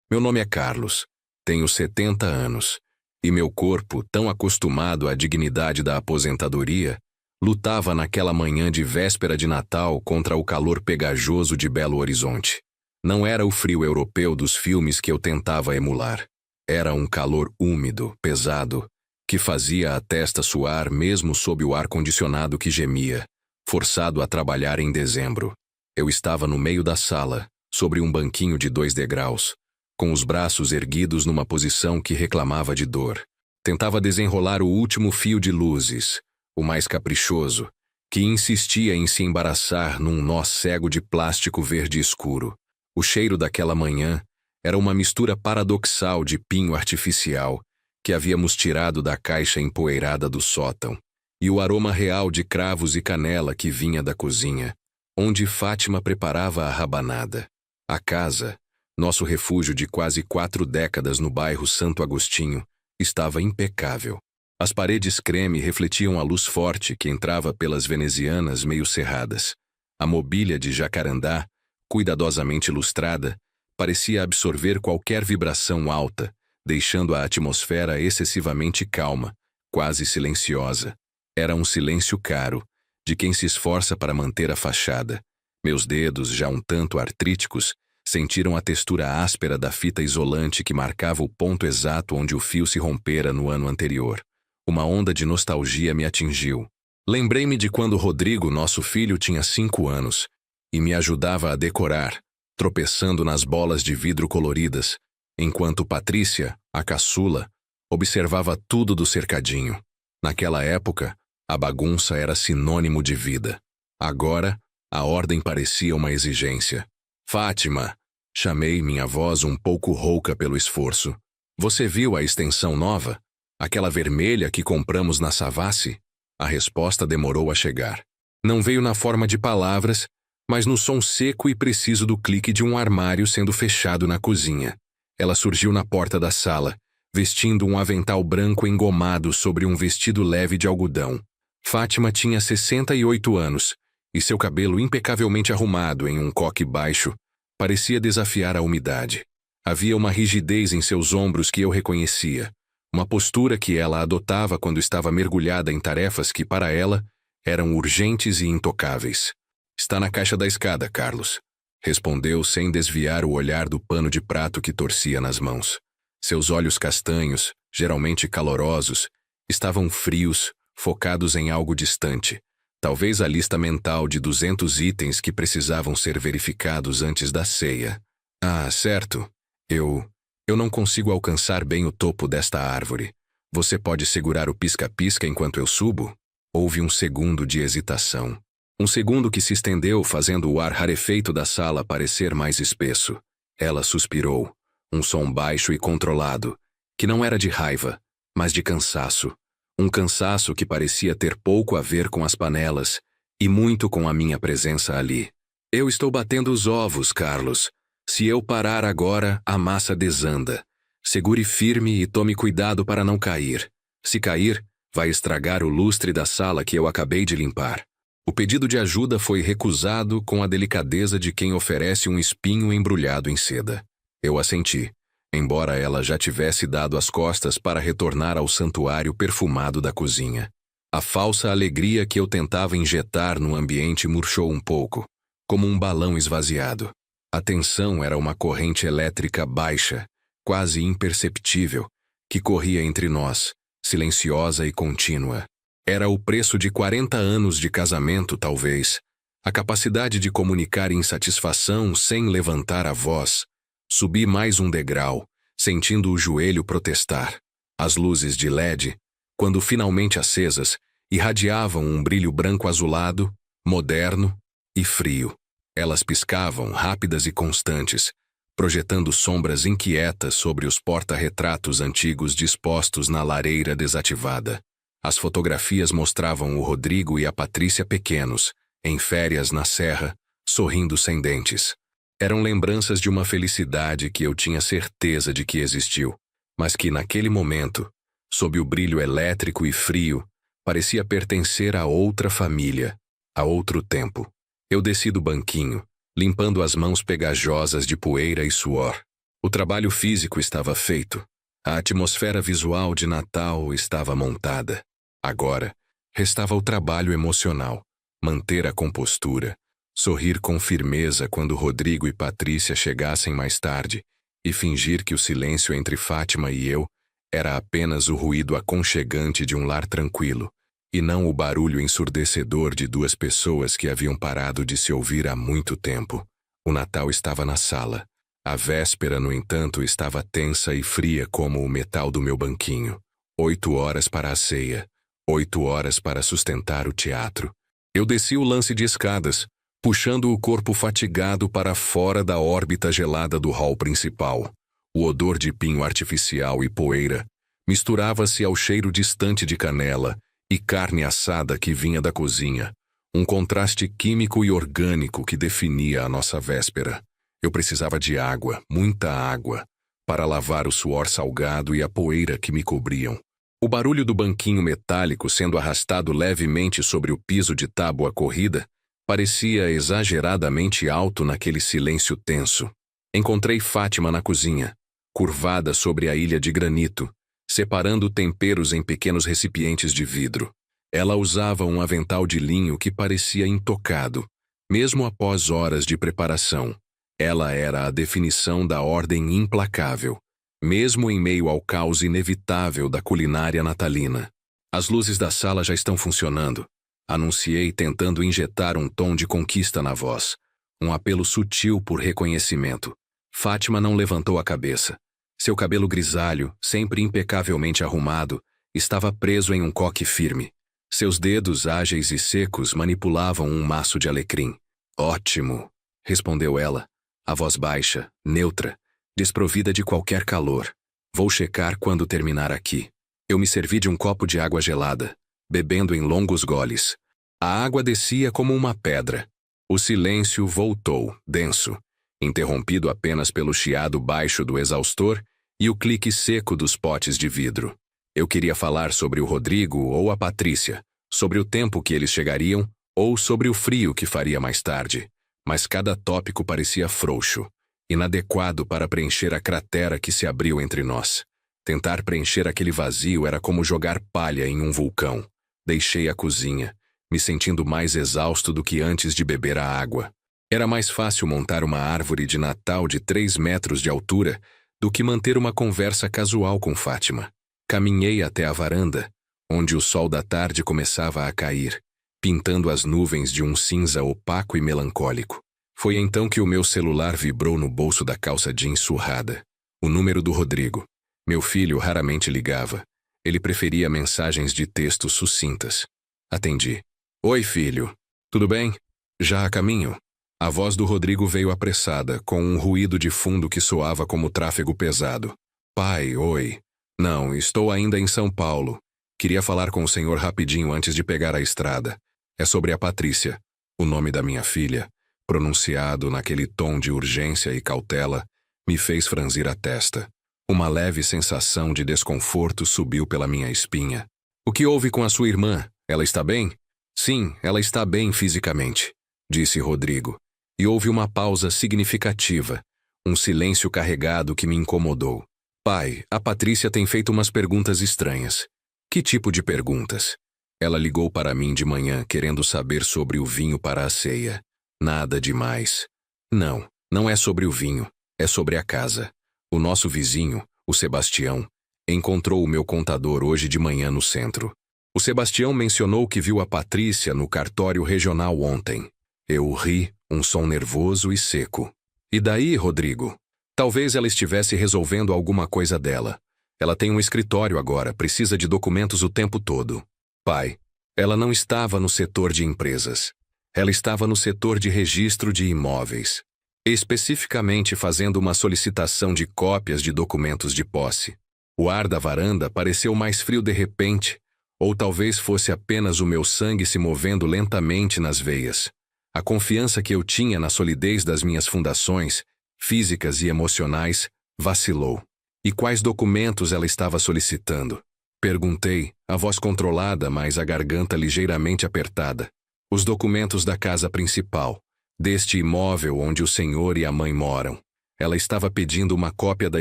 Meu nome é Carlos, tenho 70 anos, e meu corpo, tão acostumado à dignidade da aposentadoria, lutava naquela manhã de véspera de Natal contra o calor pegajoso de Belo Horizonte. Não era o frio europeu dos filmes que eu tentava emular. Era um calor úmido, pesado, que fazia a testa suar mesmo sob o ar-condicionado que gemia, forçado a trabalhar em dezembro. Eu estava no meio da sala, sobre um banquinho de 2 degraus, com os braços erguidos numa posição que reclamava de dor. Tentava desenrolar o último fio de luzes, o mais caprichoso, que insistia em se embaraçar num nó cego de plástico verde escuro. O cheiro daquela manhã era uma mistura paradoxal de pinho artificial que havíamos tirado da caixa empoeirada do sótão, e o aroma real de cravos e canela que vinha da cozinha, onde Fátima preparava a rabanada. A casa, nosso refúgio de quase 4 décadas no bairro Santo Agostinho, estava impecável. As paredes creme refletiam a luz forte que entrava pelas venezianas meio cerradas. A mobília de jacarandá, cuidadosamente lustrada, parecia absorver qualquer vibração alta, deixando a atmosfera excessivamente calma, quase silenciosa. Era um silêncio caro, de quem se esforça para manter a fachada. Meus dedos, já um tanto artríticos, sentiram a textura áspera da fita isolante que marcava o ponto exato onde o fio se rompera no ano anterior. Uma onda de nostalgia me atingiu. Lembrei-me de quando Rodrigo, nosso filho, tinha 5 anos, e me ajudava a decorar, tropeçando nas bolas de vidro coloridas, enquanto Patrícia, a caçula, observava tudo do cercadinho. Naquela época, a bagunça era sinônimo de vida. Agora, a ordem parecia uma exigência. Fátima, chamei, minha voz um pouco rouca pelo esforço. Você viu a extensão nova? Aquela vermelha que compramos na Savassi? A resposta demorou a chegar. Não veio na forma de palavras, mas no som seco e preciso do clique de um armário sendo fechado na cozinha. Ela surgiu na porta da sala, vestindo um avental branco engomado sobre um vestido leve de algodão. Fátima tinha 68 anos, e seu cabelo impecavelmente arrumado em um coque baixo parecia desafiar a umidade. Havia uma rigidez em seus ombros que eu reconhecia, uma postura que ela adotava quando estava mergulhada em tarefas que, para ela, eram urgentes e intocáveis. Está na caixa da escada, Carlos, respondeu sem desviar o olhar do pano de prato que torcia nas mãos. Seus olhos castanhos, geralmente calorosos, estavam frios, focados em algo distante. Talvez a lista mental de 200 itens que precisavam ser verificados antes da ceia. Ah, certo. Eu não consigo alcançar bem o topo desta árvore. Você pode segurar o pisca-pisca enquanto eu subo? Houve um segundo de hesitação. Um segundo que se estendeu, fazendo o ar rarefeito da sala parecer mais espesso. Ela suspirou, um som baixo e controlado, que não era de raiva, mas de cansaço. Um cansaço que parecia ter pouco a ver com as panelas e muito com a minha presença ali. Eu estou batendo os ovos, Carlos. Se eu parar agora, a massa desanda. Segure firme e tome cuidado para não cair. Se cair, vai estragar o lustre da sala que eu acabei de limpar. O pedido de ajuda foi recusado com a delicadeza de quem oferece um espinho embrulhado em seda. Eu assenti, embora ela já tivesse dado as costas para retornar ao santuário perfumado da cozinha. A falsa alegria que eu tentava injetar no ambiente murchou um pouco, como um balão esvaziado. A tensão era uma corrente elétrica baixa, quase imperceptível, que corria entre nós, silenciosa e contínua. Era o preço de 40 anos de casamento, talvez. A capacidade de comunicar insatisfação sem levantar a voz. Subi mais um degrau, sentindo o joelho protestar. As luzes de LED, quando finalmente acesas, irradiavam um brilho branco-azulado, moderno e frio. Elas piscavam, rápidas e constantes, projetando sombras inquietas sobre os porta-retratos antigos dispostos na lareira desativada. As fotografias mostravam o Rodrigo e a Patrícia pequenos, em férias na serra, sorrindo sem dentes. Eram lembranças de uma felicidade que eu tinha certeza de que existiu, mas que naquele momento, sob o brilho elétrico e frio, parecia pertencer a outra família, a outro tempo. Eu desci do banquinho, limpando as mãos pegajosas de poeira e suor. O trabalho físico estava feito. A atmosfera visual de Natal estava montada. Agora, restava o trabalho emocional, manter a compostura, sorrir com firmeza quando Rodrigo e Patrícia chegassem mais tarde e fingir que o silêncio entre Fátima e eu era apenas o ruído aconchegante de um lar tranquilo, e não o barulho ensurdecedor de duas pessoas que haviam parado de se ouvir há muito tempo. O Natal estava na sala. A véspera, no entanto, estava tensa e fria como o metal do meu banquinho. 8 horas para a ceia. 8 horas para sustentar o teatro. Eu desci o lance de escadas, puxando o corpo fatigado para fora da órbita gelada do hall principal. O odor de pinho artificial e poeira misturava-se ao cheiro distante de canela e carne assada que vinha da cozinha, um contraste químico e orgânico que definia a nossa véspera. Eu precisava de água, muita água, para lavar o suor salgado e a poeira que me cobriam. O barulho do banquinho metálico sendo arrastado levemente sobre o piso de tábua corrida parecia exageradamente alto naquele silêncio tenso. Encontrei Fátima na cozinha, curvada sobre a ilha de granito, separando temperos em pequenos recipientes de vidro. Ela usava um avental de linho que parecia intocado, mesmo após horas de preparação. Ela era a definição da ordem implacável, mesmo em meio ao caos inevitável da culinária natalina. As luzes da sala já estão funcionando, anunciei tentando injetar um tom de conquista na voz, um apelo sutil por reconhecimento. Fátima não levantou a cabeça. Seu cabelo grisalho, sempre impecavelmente arrumado, estava preso em um coque firme. Seus dedos ágeis e secos manipulavam um maço de alecrim. Ótimo, respondeu ela, a voz baixa, neutra, desprovida de qualquer calor. Vou checar quando terminar aqui. Eu me servi de um copo de água gelada, bebendo em longos goles. A água descia como uma pedra. O silêncio voltou, denso, interrompido apenas pelo chiado baixo do exaustor e o clique seco dos potes de vidro. Eu queria falar sobre o Rodrigo ou a Patrícia, sobre o tempo que eles chegariam ou sobre o frio que faria mais tarde, mas cada tópico parecia frouxo, inadequado para preencher a cratera que se abriu entre nós. Tentar preencher aquele vazio era como jogar palha em um vulcão. Deixei a cozinha, me sentindo mais exausto do que antes de beber a água. Era mais fácil montar uma árvore de Natal de 3 metros de altura do que manter uma conversa casual com Fátima. Caminhei até a varanda, onde o sol da tarde começava a cair, pintando as nuvens de um cinza opaco e melancólico. Foi então que o meu celular vibrou no bolso da calça jeans surrada. O número do Rodrigo. Meu filho raramente ligava. Ele preferia mensagens de texto sucintas. Atendi. Oi, filho. Tudo bem? Já a caminho? A voz do Rodrigo veio apressada, com um ruído de fundo que soava como tráfego pesado. Pai, oi. Não, estou ainda em São Paulo. Queria falar com o senhor rapidinho antes de pegar a estrada. É sobre a Patrícia, o nome da minha filha, pronunciado naquele tom de urgência e cautela, me fez franzir a testa. Uma leve sensação de desconforto subiu pela minha espinha. O que houve com a sua irmã? Ela está bem? Sim, ela está bem fisicamente, disse Rodrigo. E houve uma pausa significativa, um silêncio carregado que me incomodou. Pai, a Patrícia tem feito umas perguntas estranhas. Que tipo de perguntas? Ela ligou para mim de manhã querendo saber sobre o vinho para a ceia. Nada demais. Não, não é sobre o vinho, é sobre a casa. O nosso vizinho, o Sebastião, encontrou o meu contador hoje de manhã no centro. O Sebastião mencionou que viu a Patrícia no cartório regional ontem. Eu ri, um som nervoso e seco. E daí, Rodrigo? Talvez ela estivesse resolvendo alguma coisa dela. Ela tem um escritório agora, precisa de documentos o tempo todo. Pai, ela não estava no setor de empresas. Ela estava no setor de registro de imóveis. Especificamente fazendo uma solicitação de cópias de documentos de posse. O ar da varanda pareceu mais frio de repente, ou talvez fosse apenas o meu sangue se movendo lentamente nas veias. A confiança que eu tinha na solidez das minhas fundações, físicas e emocionais, vacilou. E quais documentos ela estava solicitando? Perguntei, a voz controlada, mas a garganta ligeiramente apertada. Os documentos da casa principal, deste imóvel onde o senhor e a mãe moram. Ela estava pedindo uma cópia da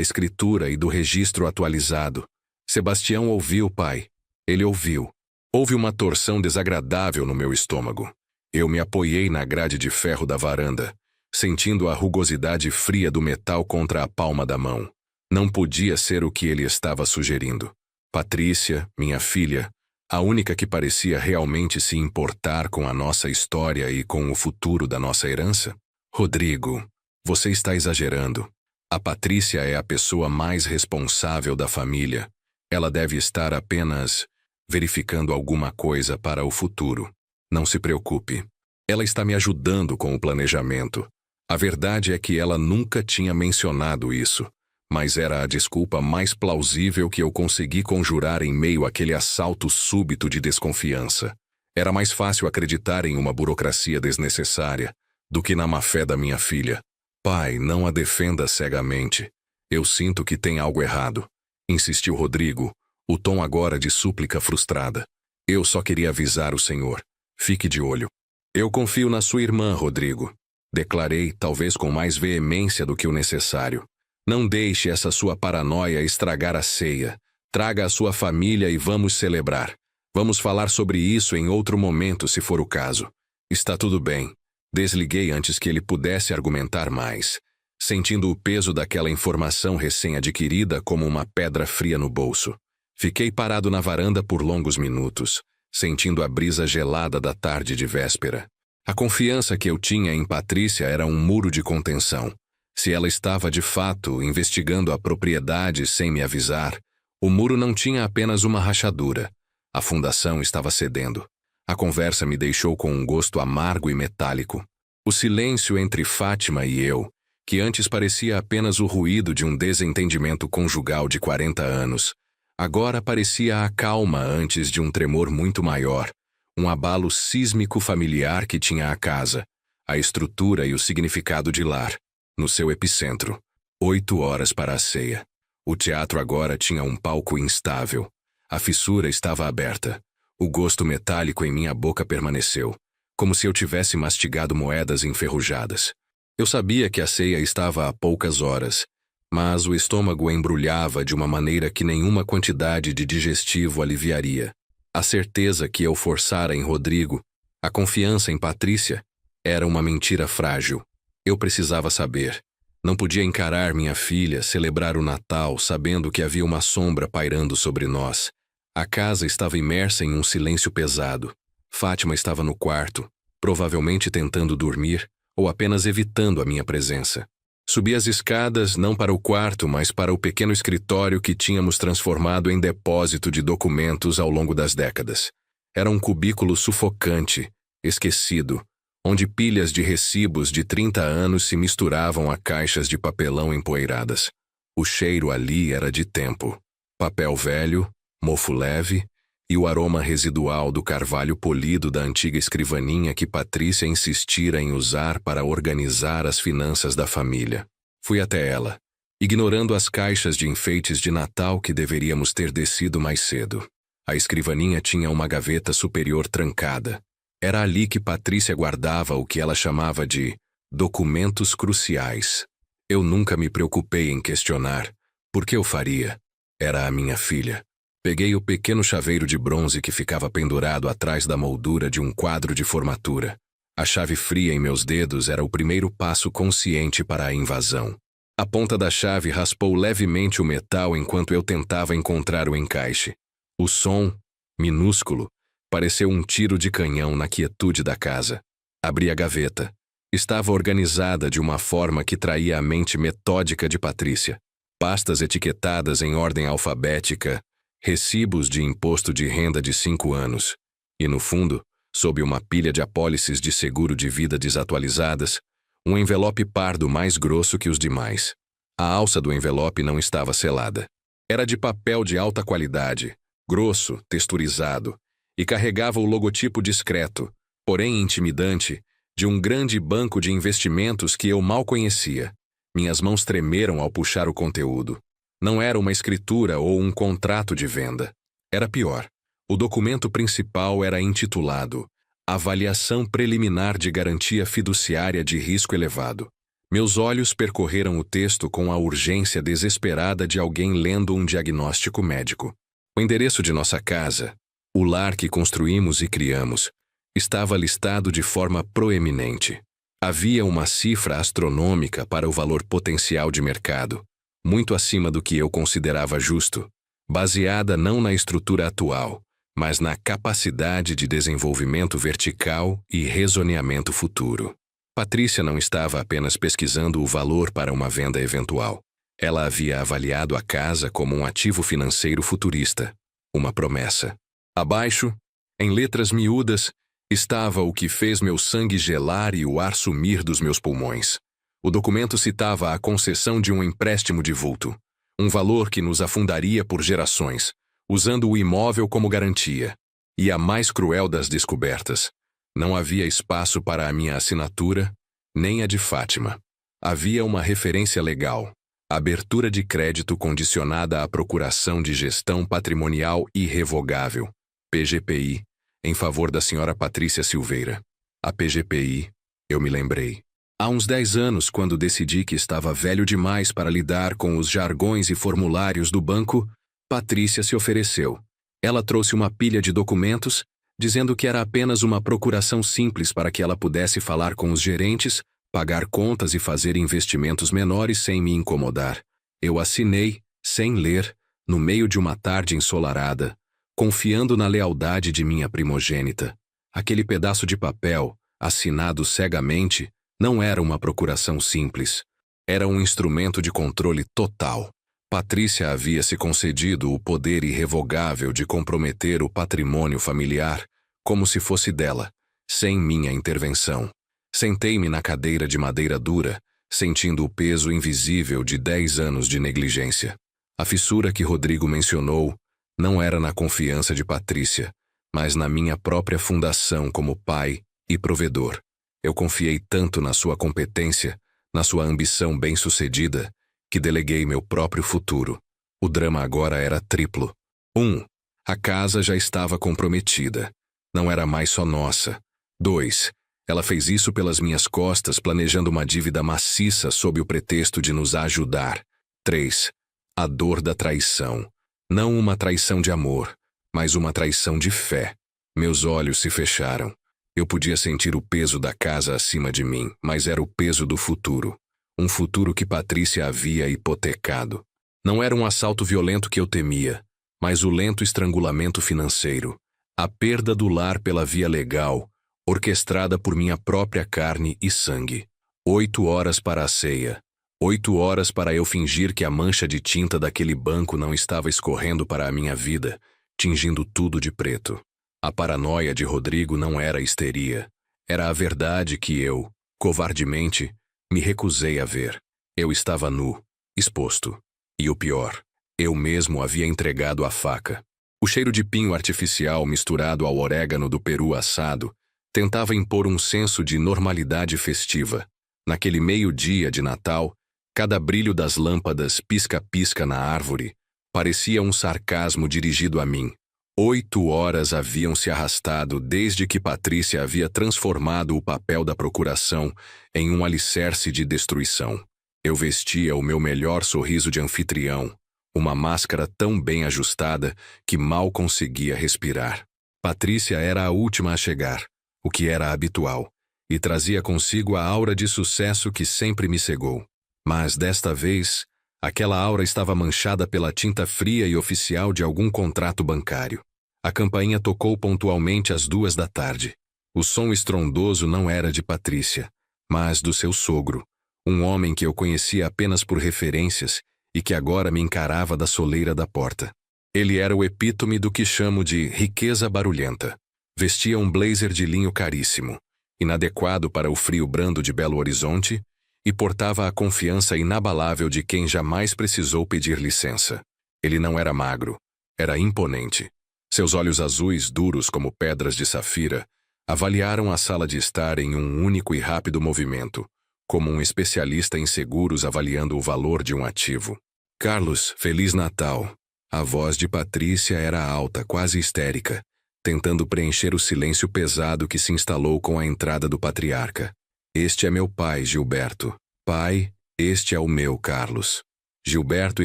escritura e do registro atualizado. Sebastião ouviu, pai. Ele ouviu. Houve uma torção desagradável no meu estômago. Eu me apoiei na grade de ferro da varanda, sentindo a rugosidade fria do metal contra a palma da mão. Não podia ser o que ele estava sugerindo. Patrícia, minha filha, a única que parecia realmente se importar com a nossa história e com o futuro da nossa herança? Rodrigo, você está exagerando. A Patrícia é a pessoa mais responsável da família. Ela deve estar apenas verificando alguma coisa para o futuro. Não se preocupe. Ela está me ajudando com o planejamento. A verdade é que ela nunca tinha mencionado isso, mas era a desculpa mais plausível que eu consegui conjurar em meio àquele assalto súbito de desconfiança. Era mais fácil acreditar em uma burocracia desnecessária do que na má-fé da minha filha. Pai, não a defenda cegamente. Eu sinto que tem algo errado, insistiu Rodrigo, o tom agora de súplica frustrada. Eu só queria avisar o senhor. Fique de olho. Eu confio na sua irmã, Rodrigo, declarei, talvez com mais veemência do que o necessário. Não deixe essa sua paranoia estragar a ceia. Traga a sua família e vamos celebrar. Vamos falar sobre isso em outro momento, se for o caso. Está tudo bem. Desliguei antes que ele pudesse argumentar mais, sentindo o peso daquela informação recém-adquirida como uma pedra fria no bolso. Fiquei parado na varanda por longos minutos, sentindo a brisa gelada da tarde de véspera. A confiança que eu tinha em Patrícia era um muro de contenção. Se ela estava de fato investigando a propriedade sem me avisar, o muro não tinha apenas uma rachadura. A fundação estava cedendo. A conversa me deixou com um gosto amargo e metálico. O silêncio entre Fátima e eu, que antes parecia apenas o ruído de um desentendimento conjugal de 40 anos, agora parecia a calma antes de um tremor muito maior, um abalo sísmico familiar que tinha a casa, a estrutura e o significado de lar, no seu epicentro. 8 horas para a ceia. O teatro agora tinha um palco instável. A fissura estava aberta. O gosto metálico em minha boca permaneceu, como se eu tivesse mastigado moedas enferrujadas. Eu sabia que a ceia estava a poucas horas, mas o estômago embrulhava de uma maneira que nenhuma quantidade de digestivo aliviaria. A certeza que eu forçara em Rodrigo, a confiança em Patrícia, era uma mentira frágil. Eu precisava saber. Não podia encarar minha filha, celebrar o Natal, sabendo que havia uma sombra pairando sobre nós. A casa estava imersa em um silêncio pesado. Fátima estava no quarto, provavelmente tentando dormir, ou apenas evitando a minha presença. Subi as escadas não para o quarto, mas para o pequeno escritório que tínhamos transformado em depósito de documentos ao longo das décadas. Era um cubículo sufocante, esquecido, onde pilhas de recibos de 30 anos se misturavam a caixas de papelão empoeiradas. O cheiro ali era de tempo. Papel velho, mofo leve e o aroma residual do carvalho polido da antiga escrivaninha que Patrícia insistira em usar para organizar as finanças da família. Fui até ela, ignorando as caixas de enfeites de Natal que deveríamos ter descido mais cedo. A escrivaninha tinha uma gaveta superior trancada. Era ali que Patrícia guardava o que ela chamava de documentos cruciais. Eu nunca me preocupei em questionar. Por que eu faria? Era a minha filha. Peguei o pequeno chaveiro de bronze que ficava pendurado atrás da moldura de um quadro de formatura. A chave fria em meus dedos era o primeiro passo consciente para a invasão. A ponta da chave raspou levemente o metal enquanto eu tentava encontrar o encaixe. O som, minúsculo, pareceu um tiro de canhão na quietude da casa. Abri a gaveta. Estava organizada de uma forma que traía a mente metódica de Patrícia. Pastas etiquetadas em ordem alfabética, recibos de imposto de renda de 5 anos. E no fundo, sob uma pilha de apólices de seguro de vida desatualizadas, um envelope pardo mais grosso que os demais. A alça do envelope não estava selada. Era de papel de alta qualidade, grosso, texturizado, e carregava o logotipo discreto, porém intimidante, de um grande banco de investimentos que eu mal conhecia. Minhas mãos tremeram ao puxar o conteúdo. Não era uma escritura ou um contrato de venda. Era pior. O documento principal era intitulado Avaliação Preliminar de Garantia Fiduciária de Risco Elevado. Meus olhos percorreram o texto com a urgência desesperada de alguém lendo um diagnóstico médico. O endereço de nossa casa, o lar que construímos e criamos, estava listado de forma proeminente. Havia uma cifra astronômica para o valor potencial de mercado, muito acima do que eu considerava justo, baseada não na estrutura atual, mas na capacidade de desenvolvimento vertical e rezoneamento futuro. Patrícia não estava apenas pesquisando o valor para uma venda eventual. Ela havia avaliado a casa como um ativo financeiro futurista, uma promessa. Abaixo, em letras miúdas, estava o que fez meu sangue gelar e o ar sumir dos meus pulmões. O documento citava a concessão de um empréstimo de vulto, um valor que nos afundaria por gerações, usando o imóvel como garantia. E a mais cruel das descobertas: não havia espaço para a minha assinatura, nem a de Fátima. Havia uma referência legal: abertura de crédito condicionada à procuração de gestão patrimonial irrevogável, PGPI, em favor da senhora Patrícia Silveira. A PGPI, eu me lembrei. Há uns 10 anos, quando decidi que estava velho demais para lidar com os jargões e formulários do banco, Patrícia se ofereceu. Ela trouxe uma pilha de documentos, dizendo que era apenas uma procuração simples para que ela pudesse falar com os gerentes, pagar contas e fazer investimentos menores sem me incomodar. Eu assinei, sem ler, no meio de uma tarde ensolarada, confiando na lealdade de minha primogênita. Aquele pedaço de papel, assinado cegamente, não era uma procuração simples. Era um instrumento de controle total. Patrícia havia se concedido o poder irrevogável de comprometer o patrimônio familiar, como se fosse dela, sem minha intervenção. Sentei-me na cadeira de madeira dura, sentindo o peso invisível de 10 anos de negligência. A fissura que Rodrigo mencionou não era na confiança de Patrícia, mas na minha própria fundação como pai e provedor. Eu confiei tanto na sua competência, na sua ambição bem-sucedida, que deleguei meu próprio futuro. O drama agora era triplo. 1. A casa já estava comprometida. Não era mais só nossa. 2. Ela fez isso pelas minhas costas, planejando uma dívida maciça sob o pretexto de nos ajudar. 3. A dor da traição. Não uma traição de amor, mas uma traição de fé. Meus olhos se fecharam. Eu podia sentir o peso da casa acima de mim, mas era o peso do futuro. Um futuro que Patrícia havia hipotecado. Não era um assalto violento que eu temia, mas o lento estrangulamento financeiro. A perda do lar pela via legal, orquestrada por minha própria carne e sangue. 8 horas para a ceia. 8 horas para eu fingir que a mancha de tinta daquele banco não estava escorrendo para a minha vida, tingindo tudo de preto. A paranoia de Rodrigo não era histeria. Era a verdade que eu, covardemente, me recusei a ver. Eu estava nu, exposto. E o pior, eu mesmo havia entregado a faca. O cheiro de pinho artificial misturado ao orégano do peru assado tentava impor um senso de normalidade festiva. Naquele meio-dia de Natal, cada brilho das lâmpadas pisca-pisca na árvore parecia um sarcasmo dirigido a mim. 8 horas haviam se arrastado desde que Patrícia havia transformado o papel da procuração em um alicerce de destruição. Eu vestia o meu melhor sorriso de anfitrião, uma máscara tão bem ajustada que mal conseguia respirar. Patrícia era a última a chegar, o que era habitual, e trazia consigo a aura de sucesso que sempre me cegou. Mas desta vez, aquela aura estava manchada pela tinta fria e oficial de algum contrato bancário. A campainha tocou pontualmente às 2 da tarde. O som estrondoso não era de Patrícia, mas do seu sogro, um homem que eu conhecia apenas por referências e que agora me encarava da soleira da porta. Ele era o epítome do que chamo de riqueza barulhenta. Vestia um blazer de linho caríssimo, inadequado para o frio brando de Belo Horizonte, e portava a confiança inabalável de quem jamais precisou pedir licença. Ele não era magro, era imponente. Seus olhos azuis, duros como pedras de safira, avaliaram a sala de estar em um único e rápido movimento, como um especialista em seguros avaliando o valor de um ativo. Carlos, Feliz Natal. A voz de Patrícia era alta, quase histérica, tentando preencher o silêncio pesado que se instalou com a entrada do patriarca. Este é meu pai, Gilberto. Pai, este é o meu, Carlos. Gilberto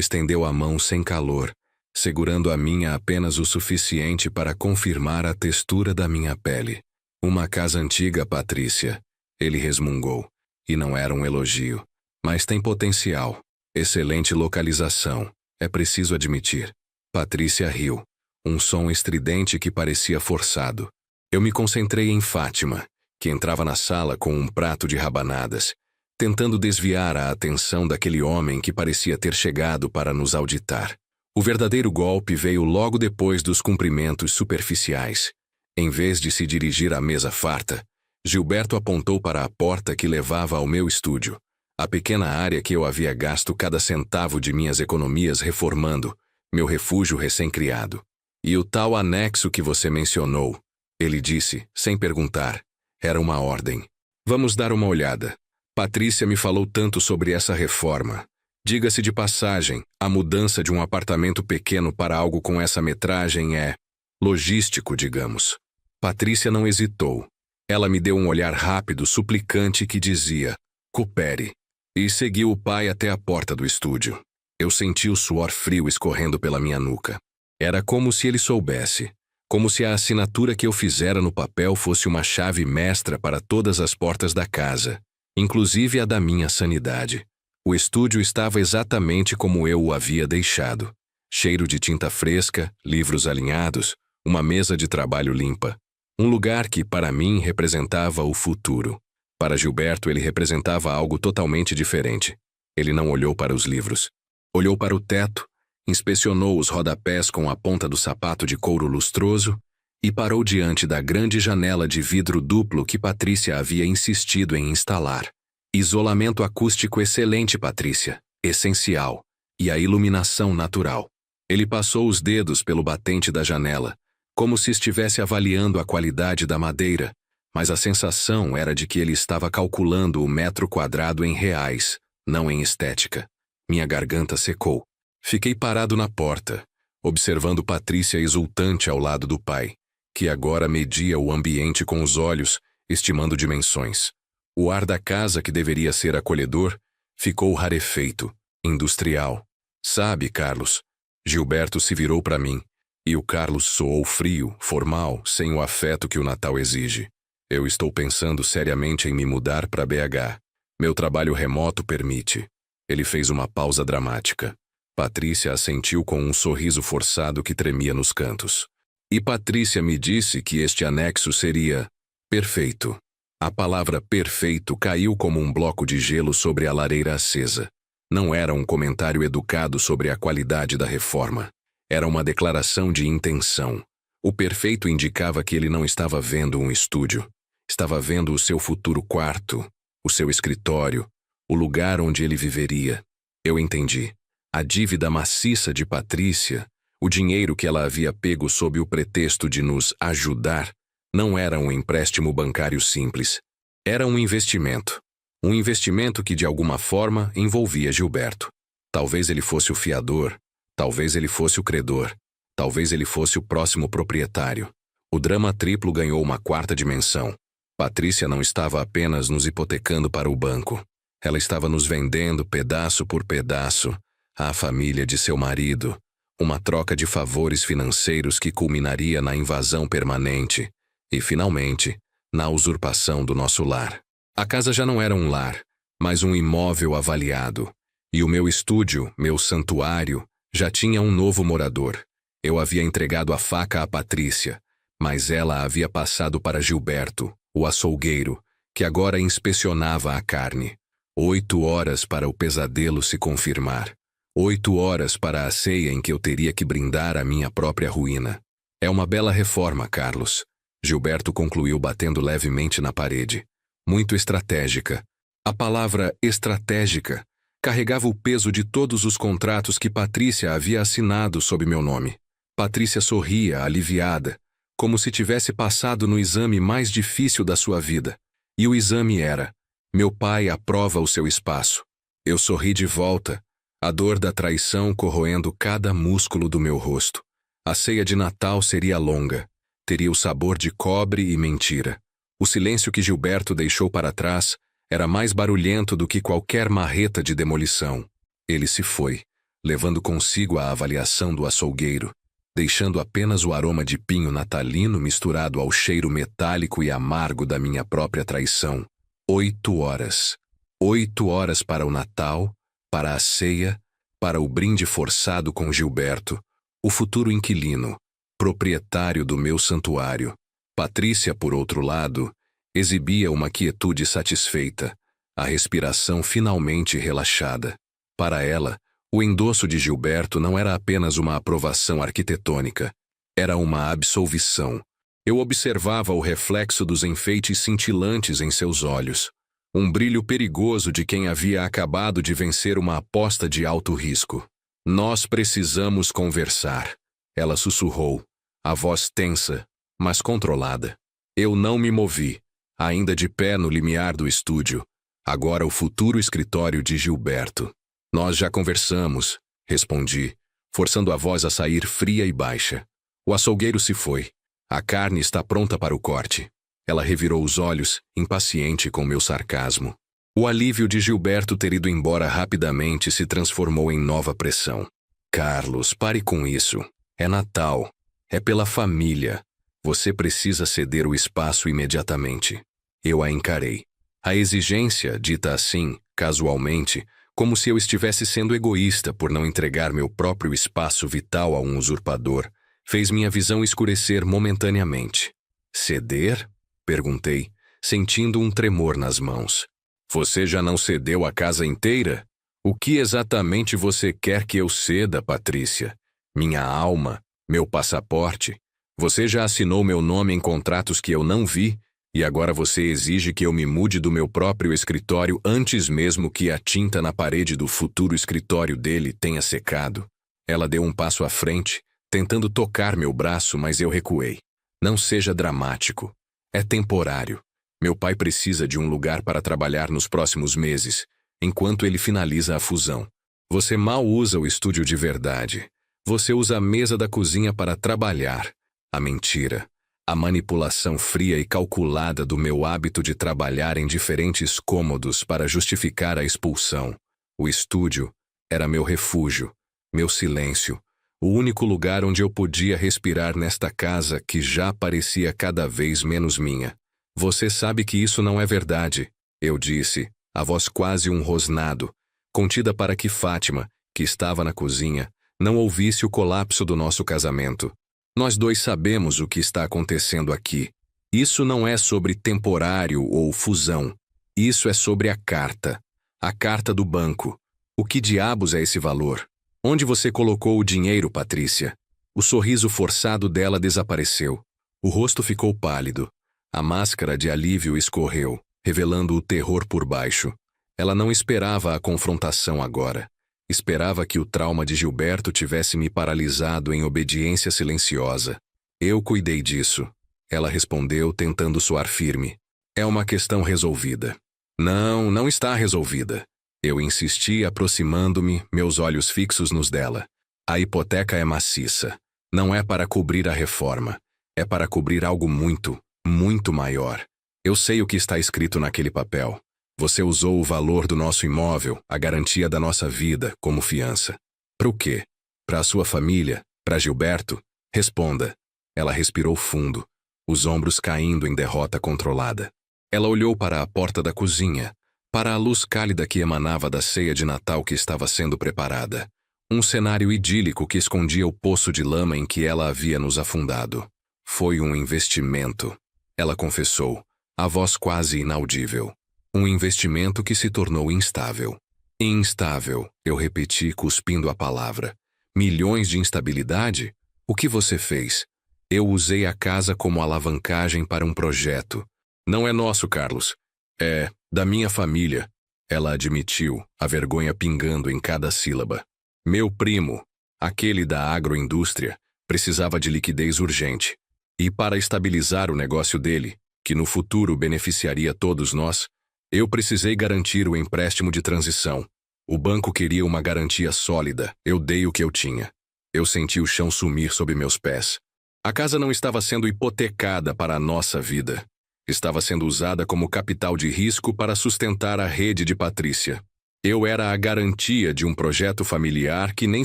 estendeu a mão sem calor, segurando a minha apenas o suficiente para confirmar a textura da minha pele. Uma casa antiga, Patrícia. Ele resmungou. E não era um elogio. Mas tem potencial. Excelente localização. É preciso admitir. Patrícia riu. Um som estridente que parecia forçado. Eu me concentrei em Fátima, que entrava na sala com um prato de rabanadas, tentando desviar a atenção daquele homem que parecia ter chegado para nos auditar. O verdadeiro golpe veio logo depois dos cumprimentos superficiais. Em vez de se dirigir à mesa farta, Gilberto apontou para a porta que levava ao meu estúdio, a pequena área que eu havia gasto cada centavo de minhas economias reformando, meu refúgio recém-criado. E o tal anexo que você mencionou, ele disse, sem perguntar, era uma ordem. Vamos dar uma olhada. Patrícia me falou tanto sobre essa reforma. Diga-se de passagem, a mudança de um apartamento pequeno para algo com essa metragem é logístico, digamos. Patrícia não hesitou. Ela me deu um olhar rápido, suplicante que dizia, coopere, e seguiu o pai até a porta do estúdio. Eu senti o suor frio escorrendo pela minha nuca. Era como se ele soubesse, como se a assinatura que eu fizera no papel fosse uma chave mestra para todas as portas da casa, inclusive a da minha sanidade. O estúdio estava exatamente como eu o havia deixado. Cheiro de tinta fresca, livros alinhados, uma mesa de trabalho limpa. Um lugar que, para mim, representava o futuro. Para Gilberto, ele representava algo totalmente diferente. Ele não olhou para os livros. Olhou para o teto, inspecionou os rodapés com a ponta do sapato de couro lustroso e parou diante da grande janela de vidro duplo que Patrícia havia insistido em instalar. Isolamento acústico excelente, Patrícia. Essencial. E a iluminação natural. Ele passou os dedos pelo batente da janela, como se estivesse avaliando a qualidade da madeira, mas a sensação era de que ele estava calculando o metro quadrado em reais, não em estética. Minha garganta secou. Fiquei parado na porta, observando Patrícia exultante ao lado do pai, que agora media o ambiente com os olhos, estimando dimensões. O ar da casa, que deveria ser acolhedor, ficou rarefeito, industrial. Sabe, Carlos, Gilberto se virou para mim, e o Carlos soou frio, formal, sem o afeto que o Natal exige. Eu estou pensando seriamente em me mudar para BH. Meu trabalho remoto permite. Ele fez uma pausa dramática. Patrícia assentiu com um sorriso forçado que tremia nos cantos. E Patrícia me disse que este anexo seria perfeito. A palavra perfeito caiu como um bloco de gelo sobre a lareira acesa. Não era um comentário educado sobre a qualidade da reforma. Era uma declaração de intenção. O perfeito indicava que ele não estava vendo um estúdio. Estava vendo o seu futuro quarto, o seu escritório, o lugar onde ele viveria. Eu entendi. A dívida maciça de Patrícia, o dinheiro que ela havia pego sob o pretexto de nos ajudar, não era um empréstimo bancário simples. Era um investimento. Um investimento que de alguma forma envolvia Gilberto. Talvez ele fosse o fiador, talvez ele fosse o credor, talvez ele fosse o próximo proprietário. O drama triplo ganhou uma quarta dimensão. Patrícia não estava apenas nos hipotecando para o banco. Ela estava nos vendendo, pedaço por pedaço, à família de seu marido, uma troca de favores financeiros que culminaria na invasão permanente e, finalmente, na usurpação do nosso lar. A casa já não era um lar, mas um imóvel avaliado, e o meu estúdio, meu santuário, já tinha um novo morador. Eu havia entregado a faca a Patrícia, mas ela havia passado para Gilberto, o açougueiro, que agora inspecionava a carne. 8 horas para o pesadelo se confirmar. 8 horas para a ceia em que eu teria que brindar a minha própria ruína. É uma bela reforma, Carlos. Gilberto concluiu batendo levemente na parede. Muito estratégica. A palavra estratégica carregava o peso de todos os contratos que Patrícia havia assinado sob meu nome. Patrícia sorria, aliviada, como se tivesse passado no exame mais difícil da sua vida. E o exame era: meu pai aprova o seu espaço. Eu sorri de volta, a dor da traição corroendo cada músculo do meu rosto. A ceia de Natal seria longa. Teria o sabor de cobre e mentira. O silêncio que Gilberto deixou para trás Era mais barulhento do que qualquer marreta de demolição. Ele se foi, levando consigo a avaliação do açougueiro, deixando apenas o aroma de pinho natalino misturado ao cheiro metálico e amargo da minha própria traição. 8 horas. 8 horas para o Natal, para a ceia, para o brinde forçado com Gilberto, o futuro inquilino, proprietário do meu santuário. Patrícia, por outro lado, exibia uma quietude satisfeita, a respiração finalmente relaxada. Para ela, o endosso de Gilberto não era apenas uma aprovação arquitetônica, era uma absolvição. Eu observava o reflexo dos enfeites cintilantes em seus olhos, um brilho perigoso de quem havia acabado de vencer uma aposta de alto risco. Nós precisamos conversar, ela sussurrou, a voz tensa, mas controlada. Eu não me movi, ainda de pé no limiar do estúdio, agora o futuro escritório de Gilberto. Nós já conversamos, respondi, forçando a voz a sair fria e baixa. O açougueiro se foi. A carne está pronta para o corte. Ela revirou os olhos, impaciente com meu sarcasmo. O alívio de Gilberto ter ido embora rapidamente se transformou em nova pressão. Carlos, pare com isso. É Natal. É pela família. Você precisa ceder o espaço imediatamente. Eu a encarei. A exigência, dita assim, casualmente, como se eu estivesse sendo egoísta por não entregar meu próprio espaço vital a um usurpador, fez minha visão escurecer momentaneamente. Ceder? Perguntei, sentindo um tremor nas mãos. Você já não cedeu a casa inteira? O que exatamente você quer que eu ceda, Patrícia? Minha alma? Meu passaporte? Você já assinou meu nome em contratos que eu não vi? E agora você exige que eu me mude do meu próprio escritório antes mesmo que a tinta na parede do futuro escritório dele tenha secado? Ela deu um passo à frente, tentando tocar meu braço, mas eu recuei. Não seja dramático. É temporário. Meu pai precisa de um lugar para trabalhar nos próximos meses, enquanto ele finaliza a fusão. Você mal usa o estúdio de verdade. Você usa a mesa da cozinha para trabalhar. A mentira. A manipulação fria e calculada do meu hábito de trabalhar em diferentes cômodos para justificar a expulsão. O estúdio era meu refúgio, meu silêncio, o único lugar onde eu podia respirar nesta casa que já parecia cada vez menos minha. Você sabe que isso não é verdade, eu disse, a voz quase um rosnado, contida para que Fátima, que estava na cozinha, não ouvisse o colapso do nosso casamento. Nós dois sabemos o que está acontecendo aqui. Isso não é sobre temporário ou fusão. Isso é sobre a carta. A carta do banco. O que diabos é esse valor? Onde você colocou o dinheiro, Patrícia? O sorriso forçado dela desapareceu. O rosto ficou pálido. A máscara de alívio escorreu, revelando o terror por baixo. Ela não esperava a confrontação agora. Esperava que o trauma de Gilberto tivesse me paralisado em obediência silenciosa. Eu cuidei disso. Ela respondeu, tentando soar firme. É uma questão resolvida. Não, não está resolvida. Eu insisti, aproximando-me, meus olhos fixos nos dela. A hipoteca é maciça. Não é para cobrir a reforma. É para cobrir algo muito, muito maior. Eu sei o que está escrito naquele papel. Você usou o valor do nosso imóvel, a garantia da nossa vida, como fiança. Para o quê? Para a sua família? Para Gilberto? Responda. Ela respirou fundo, os ombros caindo em derrota controlada. Ela olhou para a porta da cozinha, para a luz cálida que emanava da ceia de Natal que estava sendo preparada. Um cenário idílico que escondia o poço de lama em que ela havia nos afundado. Foi um investimento, ela confessou, a voz quase inaudível. Um investimento que se tornou instável. Instável, eu repeti, cuspindo a palavra. Milhões de instabilidade? O que você fez? Eu usei a casa como alavancagem para um projeto. Não é nosso, Carlos. É da minha família. Ela admitiu, a vergonha pingando em cada sílaba. Meu primo, aquele da agroindústria, precisava de liquidez urgente. E para estabilizar o negócio dele, que no futuro beneficiaria todos nós, eu precisei garantir o empréstimo de transição. O banco queria uma garantia sólida, eu dei o que eu tinha. Eu senti o chão sumir sob meus pés. A casa não estava sendo hipotecada para a nossa vida. Estava sendo usada como capital de risco para sustentar a rede de Patrícia. Eu era a garantia de um projeto familiar que nem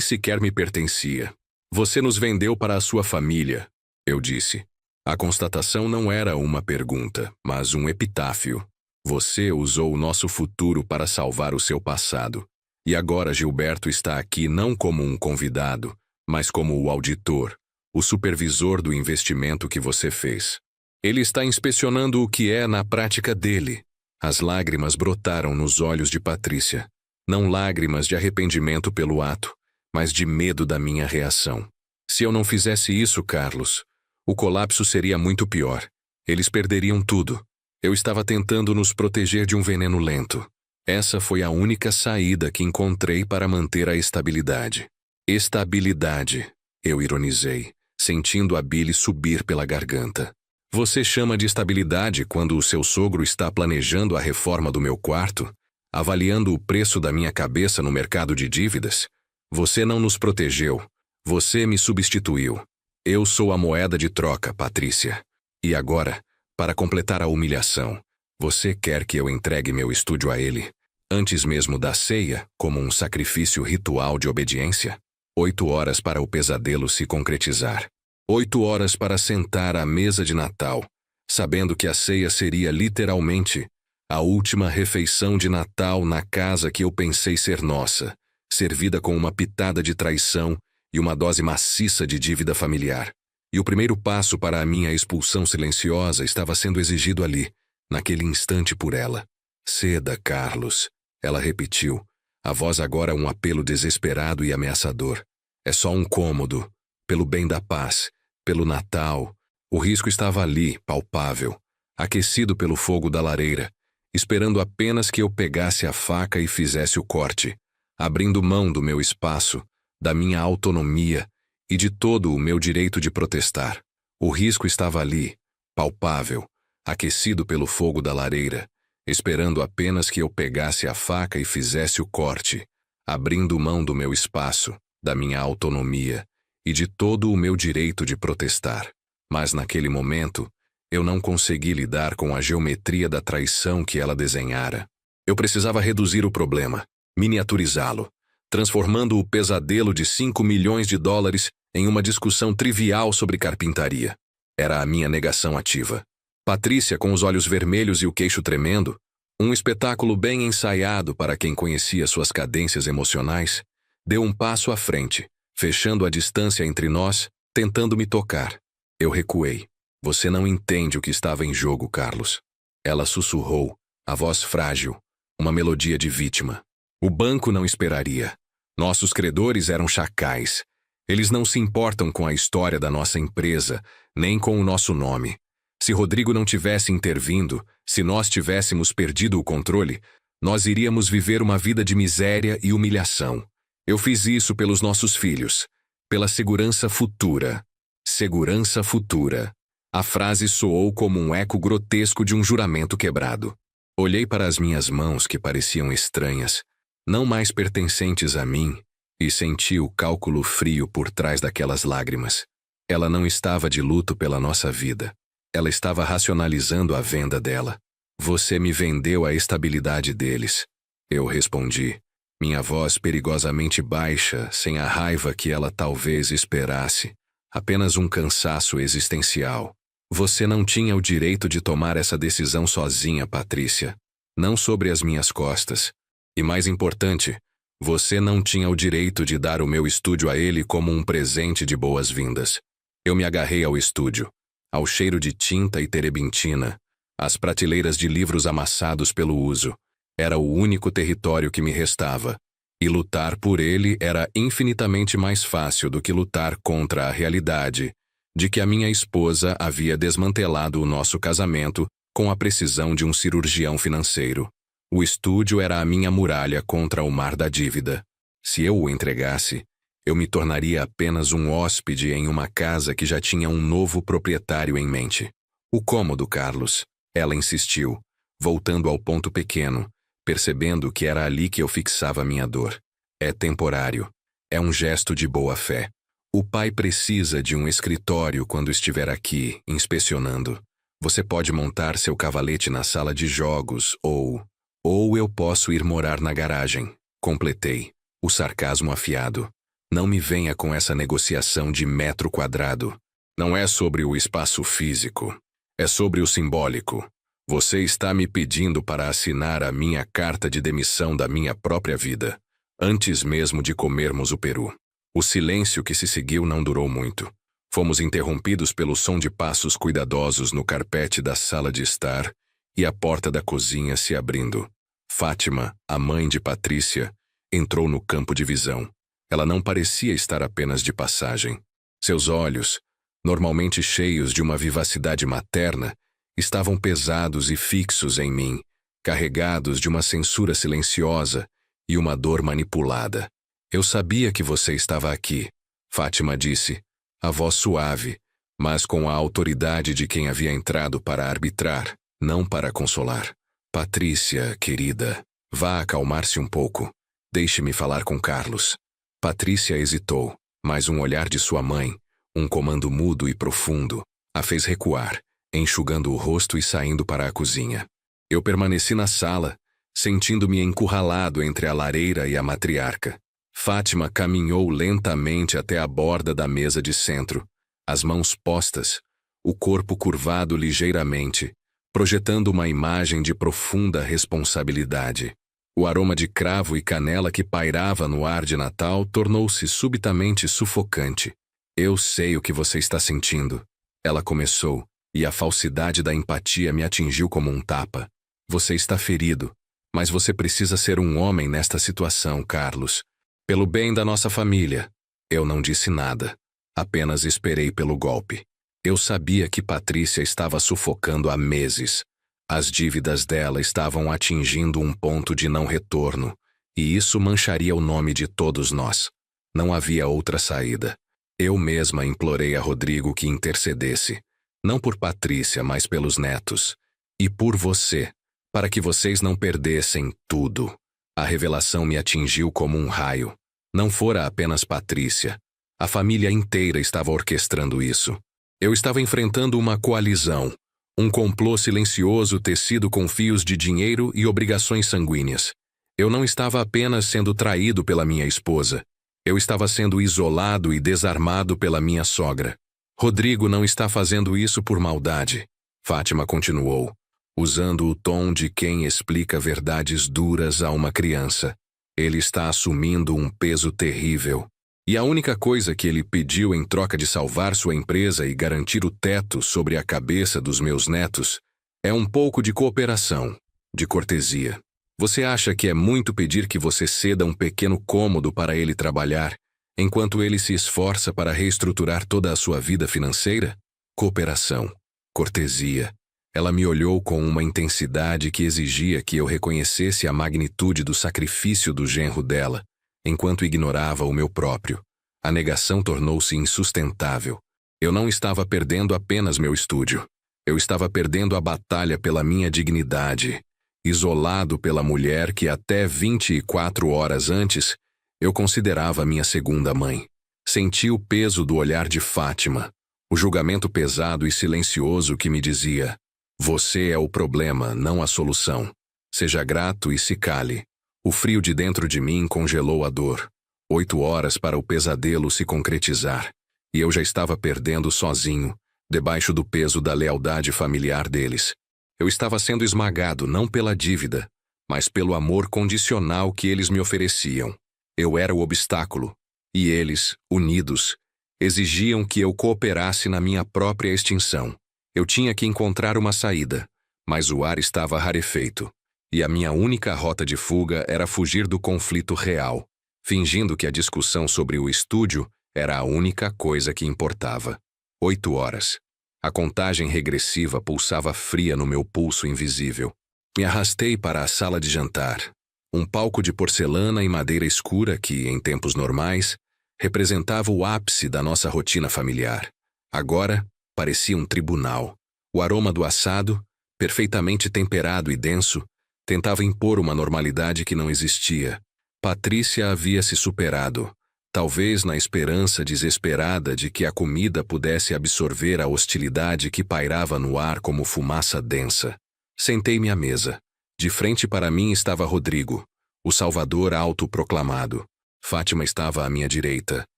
sequer me pertencia. Você nos vendeu para a sua família, eu disse. A constatação não era uma pergunta, mas um epitáfio. Você usou o nosso futuro para salvar o seu passado. E agora Gilberto está aqui não como um convidado, mas como o auditor, o supervisor do investimento que você fez. Ele está inspecionando o que é na prática dele. As lágrimas brotaram nos olhos de Patrícia. Não lágrimas de arrependimento pelo ato, mas de medo da minha reação. Se eu não fizesse isso, Carlos, o colapso seria muito pior. Eles perderiam tudo. Eu estava tentando nos proteger de um veneno lento. Essa foi a única saída que encontrei para manter a estabilidade. Estabilidade, eu ironizei, sentindo a bile subir pela garganta. Você chama de estabilidade quando o seu sogro está planejando a reforma do meu quarto? Avaliando o preço da minha cabeça no mercado de dívidas? Você não nos protegeu. Você me substituiu. Eu sou a moeda de troca, Patrícia. E agora, para completar a humilhação, você quer que eu entregue meu estúdio a ele, antes mesmo da ceia, como um sacrifício ritual de obediência? 8 horas para o pesadelo se concretizar. 8 horas para sentar à mesa de Natal, sabendo que a ceia seria literalmente a última refeição de Natal na casa que eu pensei ser nossa, servida com uma pitada de traição e uma dose maciça de dívida familiar. E o primeiro passo para a minha expulsão silenciosa estava sendo exigido ali, naquele instante por ela. Ceda, Carlos, ela repetiu, a voz agora um apelo desesperado e ameaçador. É só um cômodo, pelo bem da paz. Pelo Natal, o risco estava ali, palpável, aquecido pelo fogo da lareira, esperando apenas que eu pegasse a faca e fizesse o corte, abrindo mão do meu espaço, da minha autonomia e de todo o meu direito de protestar. O risco estava ali, palpável, aquecido pelo fogo da lareira, esperando apenas que eu pegasse a faca e fizesse o corte, abrindo mão do meu espaço, da minha autonomia e de todo o meu direito de protestar. Mas naquele momento, eu não consegui lidar com a geometria da traição que ela desenhara. Eu precisava reduzir o problema, miniaturizá-lo, transformando o pesadelo de 5 milhões de dólares em uma discussão trivial sobre carpintaria. Era a minha negação ativa. Patrícia, com os olhos vermelhos e o queixo tremendo, um espetáculo bem ensaiado para quem conhecia suas cadências emocionais, deu um passo à frente, fechando a distância entre nós, tentando me tocar. Eu recuei. Você não entende o que estava em jogo, Carlos. Ela sussurrou, a voz frágil, uma melodia de vítima. O banco não esperaria. Nossos credores eram chacais. Eles não se importam com a história da nossa empresa, nem com o nosso nome. Se Rodrigo não tivesse intervindo, se nós tivéssemos perdido o controle, nós iríamos viver uma vida de miséria e humilhação. Eu fiz isso pelos nossos filhos, pela segurança futura. Segurança futura. A frase soou como um eco grotesco de um juramento quebrado. Olhei para as minhas mãos que pareciam estranhas, não mais pertencentes a mim, e senti o cálculo frio por trás daquelas lágrimas. Ela não estava de luto pela nossa vida. Ela estava racionalizando a venda dela. Você me vendeu a estabilidade deles. Eu respondi. Minha voz perigosamente baixa, sem a raiva que ela talvez esperasse. Apenas um cansaço existencial. Você não tinha o direito de tomar essa decisão sozinha, Patrícia. Não sobre as minhas costas. E mais importante, você não tinha o direito de dar o meu estúdio a ele como um presente de boas-vindas. Eu me agarrei ao estúdio, ao cheiro de tinta e terebintina, às prateleiras de livros amassados pelo uso. Era o único território que me restava, e lutar por ele era infinitamente mais fácil do que lutar contra a realidade de que a minha esposa havia desmantelado o nosso casamento com a precisão de um cirurgião financeiro. O estúdio era a minha muralha contra o mar da dívida. Se eu o entregasse, eu me tornaria apenas um hóspede em uma casa que já tinha um novo proprietário em mente. O cômodo, Carlos, ela insistiu, voltando ao ponto pequeno, percebendo que era ali que eu fixava minha dor. É temporário. É um gesto de boa-fé. O pai precisa de um escritório quando estiver aqui, inspecionando. Você pode montar seu cavalete na sala de jogos ou eu posso ir morar na garagem. Completei, o sarcasmo afiado. Não me venha com essa negociação de metro quadrado. Não é sobre o espaço físico. É sobre o simbólico. Você está me pedindo para assinar a minha carta de demissão da minha própria vida, antes mesmo de comermos o peru. O silêncio que se seguiu não durou muito. Fomos interrompidos pelo som de passos cuidadosos no carpete da sala de estar e a porta da cozinha se abrindo. Fátima, a mãe de Patrícia, entrou no campo de visão. Ela não parecia estar apenas de passagem. Seus olhos, normalmente cheios de uma vivacidade materna, estavam pesados e fixos em mim, carregados de uma censura silenciosa e uma dor manipulada. Eu sabia que você estava aqui, Fátima disse, a voz suave, mas com a autoridade de quem havia entrado para arbitrar, não para consolar. Patrícia, querida, vá acalmar-se um pouco. Deixe-me falar com Carlos. Patrícia hesitou, mas um olhar de sua mãe, um comando mudo e profundo, a fez recuar, enxugando o rosto e saindo para a cozinha. Eu permaneci na sala, sentindo-me encurralado entre a lareira e a matriarca. Fátima caminhou lentamente até a borda da mesa de centro, as mãos postas, o corpo curvado ligeiramente, projetando uma imagem de profunda responsabilidade. O aroma de cravo e canela que pairava no ar de Natal tornou-se subitamente sufocante. Eu sei o que você está sentindo. Ela começou, e a falsidade da empatia me atingiu como um tapa. Você está ferido, mas você precisa ser um homem nesta situação, Carlos. Pelo bem da nossa família. Eu não disse nada. Apenas esperei pelo golpe. Eu sabia que Patrícia estava sufocando há meses. As dívidas dela estavam atingindo um ponto de não retorno, e isso mancharia o nome de todos nós. Não havia outra saída. Eu mesma implorei a Rodrigo que intercedesse, não por Patrícia, mas pelos netos. E por você, para que vocês não perdessem tudo. A revelação me atingiu como um raio. Não fora apenas Patrícia. A família inteira estava orquestrando isso. Eu estava enfrentando uma coalizão, um complô silencioso tecido com fios de dinheiro e obrigações sanguíneas. Eu não estava apenas sendo traído pela minha esposa. Eu estava sendo isolado e desarmado pela minha sogra. Rodrigo não está fazendo isso por maldade. Fátima continuou, usando o tom de quem explica verdades duras a uma criança. Ele está assumindo um peso terrível. E a única coisa que ele pediu em troca de salvar sua empresa e garantir o teto sobre a cabeça dos meus netos é um pouco de cooperação, de cortesia. Você acha que é muito pedir que você ceda um pequeno cômodo para ele trabalhar, enquanto ele se esforça para reestruturar toda a sua vida financeira? Cooperação, cortesia. Ela me olhou com uma intensidade que exigia que eu reconhecesse a magnitude do sacrifício do genro dela, enquanto ignorava o meu próprio. A negação tornou-se insustentável. Eu não estava perdendo apenas meu estúdio. Eu estava perdendo a batalha pela minha dignidade, isolado pela mulher que até 24 horas antes eu considerava minha segunda mãe. Senti o peso do olhar de Fátima, o julgamento pesado e silencioso que me dizia: você é o problema, não a solução. Seja grato e se cale. O frio de dentro de mim congelou a dor. 8 horas para o pesadelo se concretizar. E eu já estava perdendo sozinho, debaixo do peso da lealdade familiar deles. Eu estava sendo esmagado não pela dívida, mas pelo amor condicional que eles me ofereciam. Eu era o obstáculo, e eles, unidos, exigiam que eu cooperasse na minha própria extinção. Eu tinha que encontrar uma saída, mas o ar estava rarefeito, e a minha única rota de fuga era fugir do conflito real, fingindo que a discussão sobre o estúdio era a única coisa que importava. 8 horas. A contagem regressiva pulsava fria no meu pulso invisível. Me arrastei para a sala de jantar, um palco de porcelana e madeira escura que, em tempos normais, representava o ápice da nossa rotina familiar. Agora, parecia um tribunal. O aroma do assado, perfeitamente temperado e denso, tentava impor uma normalidade que não existia. Patrícia havia se superado, talvez na esperança desesperada de que a comida pudesse absorver a hostilidade que pairava no ar como fumaça densa. Sentei-me à mesa. De frente para mim estava Rodrigo, o salvador autoproclamado. Fátima estava à minha direita,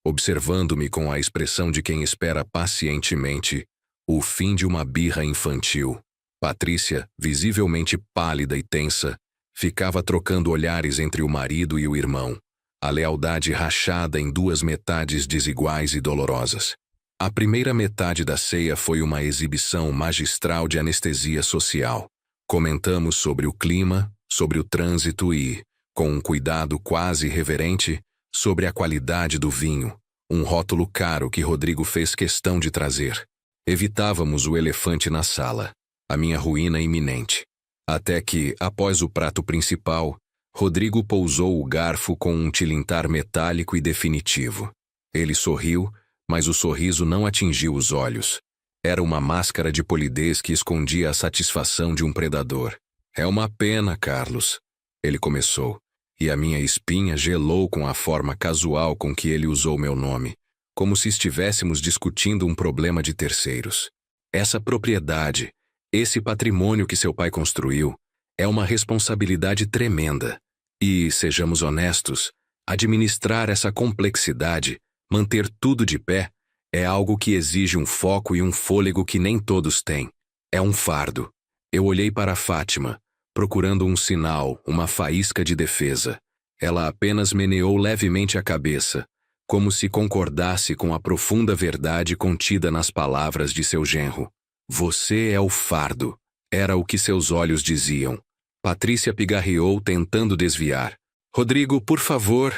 observando-me com a expressão de quem espera pacientemente o fim de uma birra infantil. Patrícia, visivelmente pálida e tensa, ficava trocando olhares entre o marido e o irmão, a lealdade rachada em duas metades desiguais e dolorosas. A primeira metade da ceia foi uma exibição magistral de anestesia social. Comentamos sobre o clima, sobre o trânsito e, com um cuidado quase reverente, sobre a qualidade do vinho, um rótulo caro que Rodrigo fez questão de trazer. Evitávamos o elefante na sala, a minha ruína iminente. Até que, após o prato principal, Rodrigo pousou o garfo com um tilintar metálico e definitivo. Ele sorriu, mas o sorriso não atingiu os olhos. Era uma máscara de polidez que escondia a satisfação de um predador. É uma pena, Carlos, ele começou, e a minha espinha gelou com a forma casual com que ele usou meu nome, como se estivéssemos discutindo um problema de terceiros. Essa propriedade, esse patrimônio que seu pai construiu, é uma responsabilidade tremenda. E, sejamos honestos, administrar essa complexidade, manter tudo de pé, é algo que exige um foco e um fôlego que nem todos têm. É um fardo. Eu olhei para Fátima, procurando um sinal, uma faísca de defesa. Ela apenas meneou levemente a cabeça, como se concordasse com a profunda verdade contida nas palavras de seu genro. Você é o fardo, era o que seus olhos diziam. Patrícia pigarreou tentando desviar. Rodrigo, por favor.